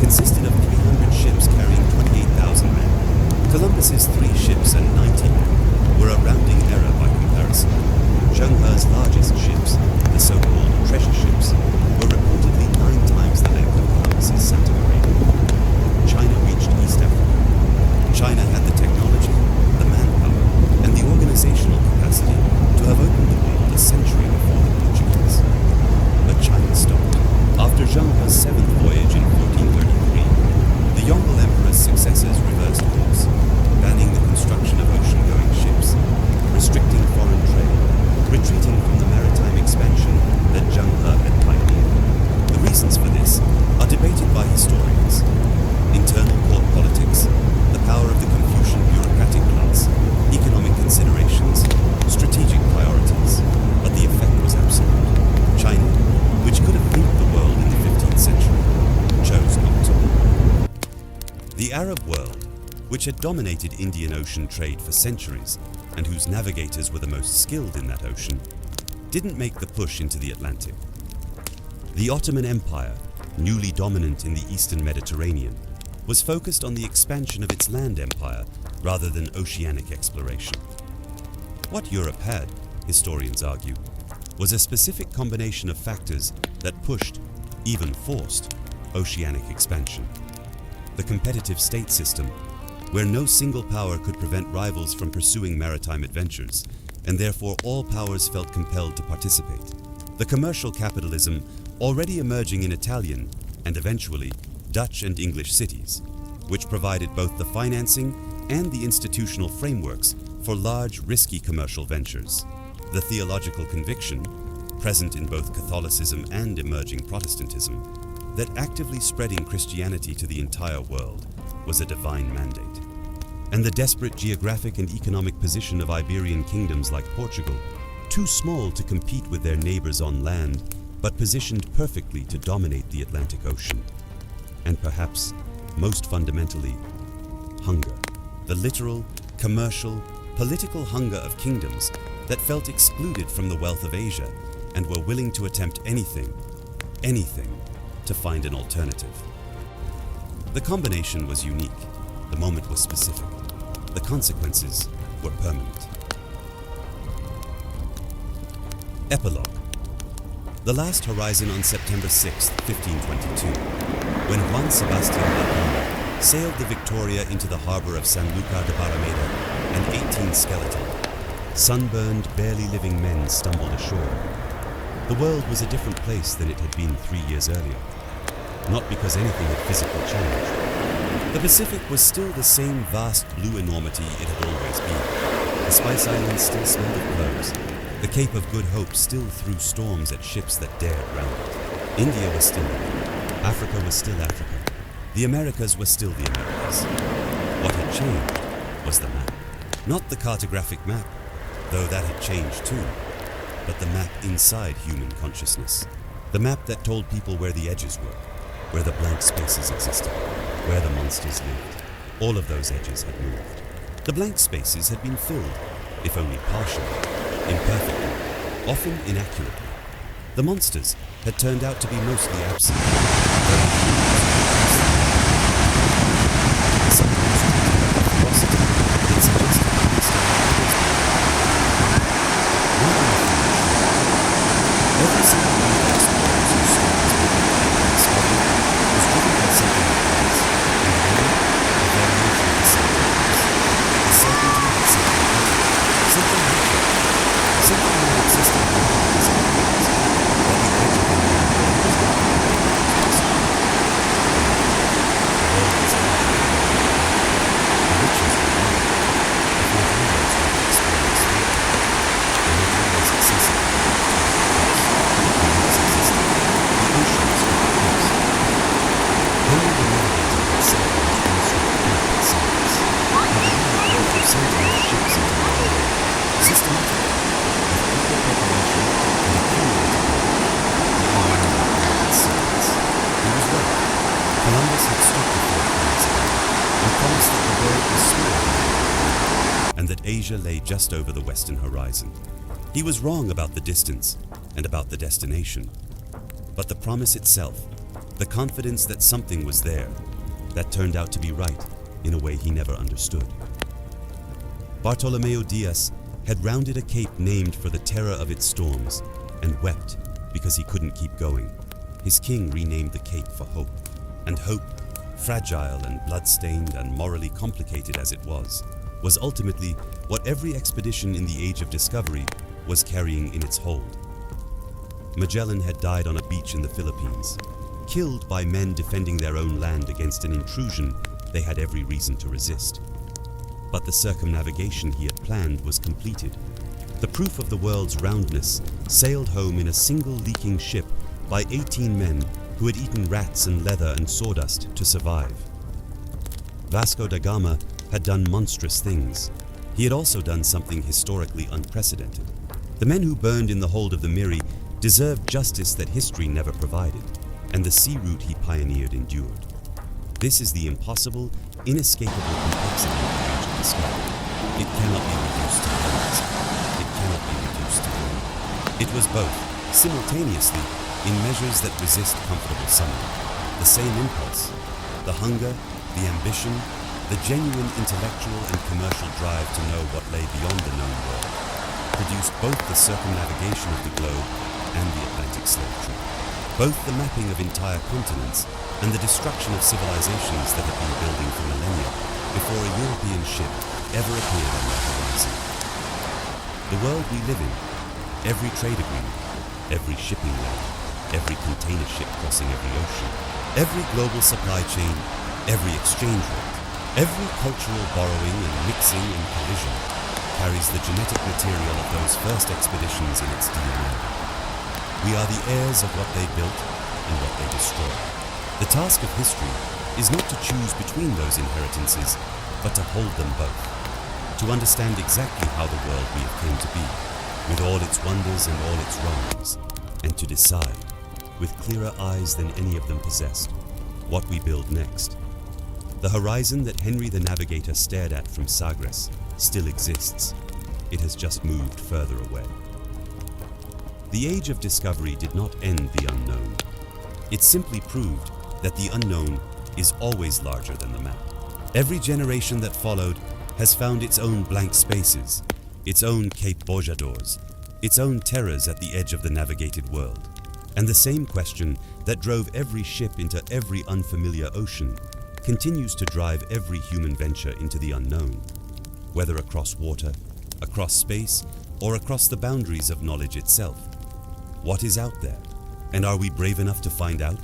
consisted of 300 ships carrying 28,000 men. Columbus's 3 ships and 90 men were a rounding error by comparison. Zheng He's largest ships, the so-called treasure ships, were reportedly 9 times the length of Columbus's Santa Maria. China reached East Africa. China had the technology, the manpower, and the organizational capacity to have opened the world a century before the Portuguese. But China stopped. After Zheng He's 7th voyage in 1433, the Yongle Emperor's successors reversed course, banning the construction The Arab world, which had dominated Indian Ocean trade for centuries and whose navigators were the most skilled in that ocean, didn't make the push into the Atlantic. The Ottoman Empire, newly dominant in the Eastern Mediterranean, was focused on the expansion of its land empire rather than oceanic exploration. What Europe had, historians argue, was a specific combination of factors that pushed, even forced, oceanic expansion. The competitive state system, where no single power could prevent rivals from pursuing maritime adventures, and therefore all powers felt compelled to participate. The commercial capitalism already emerging in Italian and eventually Dutch and English cities, which provided both the financing and the institutional frameworks for large, risky commercial ventures. The theological conviction, present in both Catholicism and emerging Protestantism, that actively spreading Christianity to the entire world was a divine mandate. And the desperate geographic and economic position of Iberian kingdoms like Portugal, too small to compete with their neighbors on land, but positioned perfectly to dominate the Atlantic Ocean. And perhaps, most fundamentally, hunger. The literal, commercial, political hunger of kingdoms that felt excluded from the wealth of Asia and were willing to attempt anything, to find an alternative. The combination was unique. The moment was specific. The consequences were permanent. Epilogue. The last horizon on September 6, 1522, when Juan Sebastian da Gama sailed the Victoria into the harbor of San Lucar de Barrameda, and 18 skeletal, sunburned, barely living men stumbled ashore. The world was a different place than it had been 3 years earlier, not because anything had physically changed. The Pacific was still the same vast blue enormity it had always been. The Spice Islands still smelled of cloves. The Cape of Good Hope still threw storms at ships that dared round it. India was still India. Africa was still Africa. The Americas were still the Americas. What had changed was the map. Not the cartographic map, though that had changed too, but the map inside human consciousness. The map that told people where the edges were, where the blank spaces existed, where the monsters lived. All of those edges had moved. The blank spaces had been filled, if only partially, imperfectly, often inaccurately. The monsters had turned out to be mostly absent. Sometimes treated with ferocity that suggested that they still every single one of the explorers whose stories were discovered was driven by something that was, in a way, a variation of the same purpose. The certainty that something more existed beyond these ideas, that the edge of the world was not the world was possible. The world was larger. The riches were more, if not always what the explorers thought. They were always accessible. The lakes existed. The oceans were the coast. Only the navigator had sailed on his own sort of map at size. He believed that if you sent more ships into the world, systematically, with equal preparation and accumulated wealth, the island had cities. He was right. Columbus had stood before Queens and promised that the world was small and that Asia lay just over the western horizon. He was wrong about the distance and about the destination, but the promise itself, the confidence that something was there, that turned out to be right in a way he never understood. Bartolomeo Diaz had rounded a cape named for the terror of its storms and wept because he couldn't keep going. His king renamed the cape for Hope, and Hope, fragile and blood-stained and morally complicated as it was ultimately what every expedition in the Age of Discovery was carrying in its hold. Magellan had died on a beach in the Philippines, killed by men defending their own land against an intrusion they had every reason to resist. But the circumnavigation he had planned was completed. The proof of the world's roundness sailed home in a single leaking ship by 18 men who had eaten rats and leather and sawdust to survive. Vasco da Gama had done monstrous things. He had also done something historically unprecedented. The men who burned in the hold of the Miri deserved justice that history never provided, and the sea route he pioneered endured. This is the impossible inescapable complexity of the age of discovery. It cannot be reduced to words. It cannot be reduced to one. It was both, simultaneously, in measures that resist comfortable summary. The same impulse, the hunger, the ambition, the genuine intellectual and commercial drive to know what lay beyond the known world, produced both the circumnavigation of the globe and the Atlantic slave trade, both the mapping of entire continents and the destruction of civilizations that had been building for millennia before a European ship ever appeared on their horizon. The world we live in, every trade agreement, every shipping lane, every container ship crossing every ocean, every global supply chain, every exchange rate, every cultural borrowing and mixing and collision carries the genetic material of those first expeditions in its DNA. We are the heirs of what they built and what they destroyed. The task of history is not to choose between those inheritances, but to hold them both, to understand exactly how the world we have came to be, with all its wonders and all its wrongs, and to decide, with clearer eyes than any of them possessed, what we build next. The horizon that Henry the Navigator stared at from Sagres still exists. It has just moved further away. The age of discovery did not end the unknown. It simply proved that the unknown is always larger than the map. Every generation that followed has found its own blank spaces, its own Cape Bojadors, its own terrors at the edge of the navigated world. And the same question that drove every ship into every unfamiliar ocean continues to drive every human venture into the unknown, whether across water, across space, or across the boundaries of knowledge itself. What is out there? And are we brave enough to find out?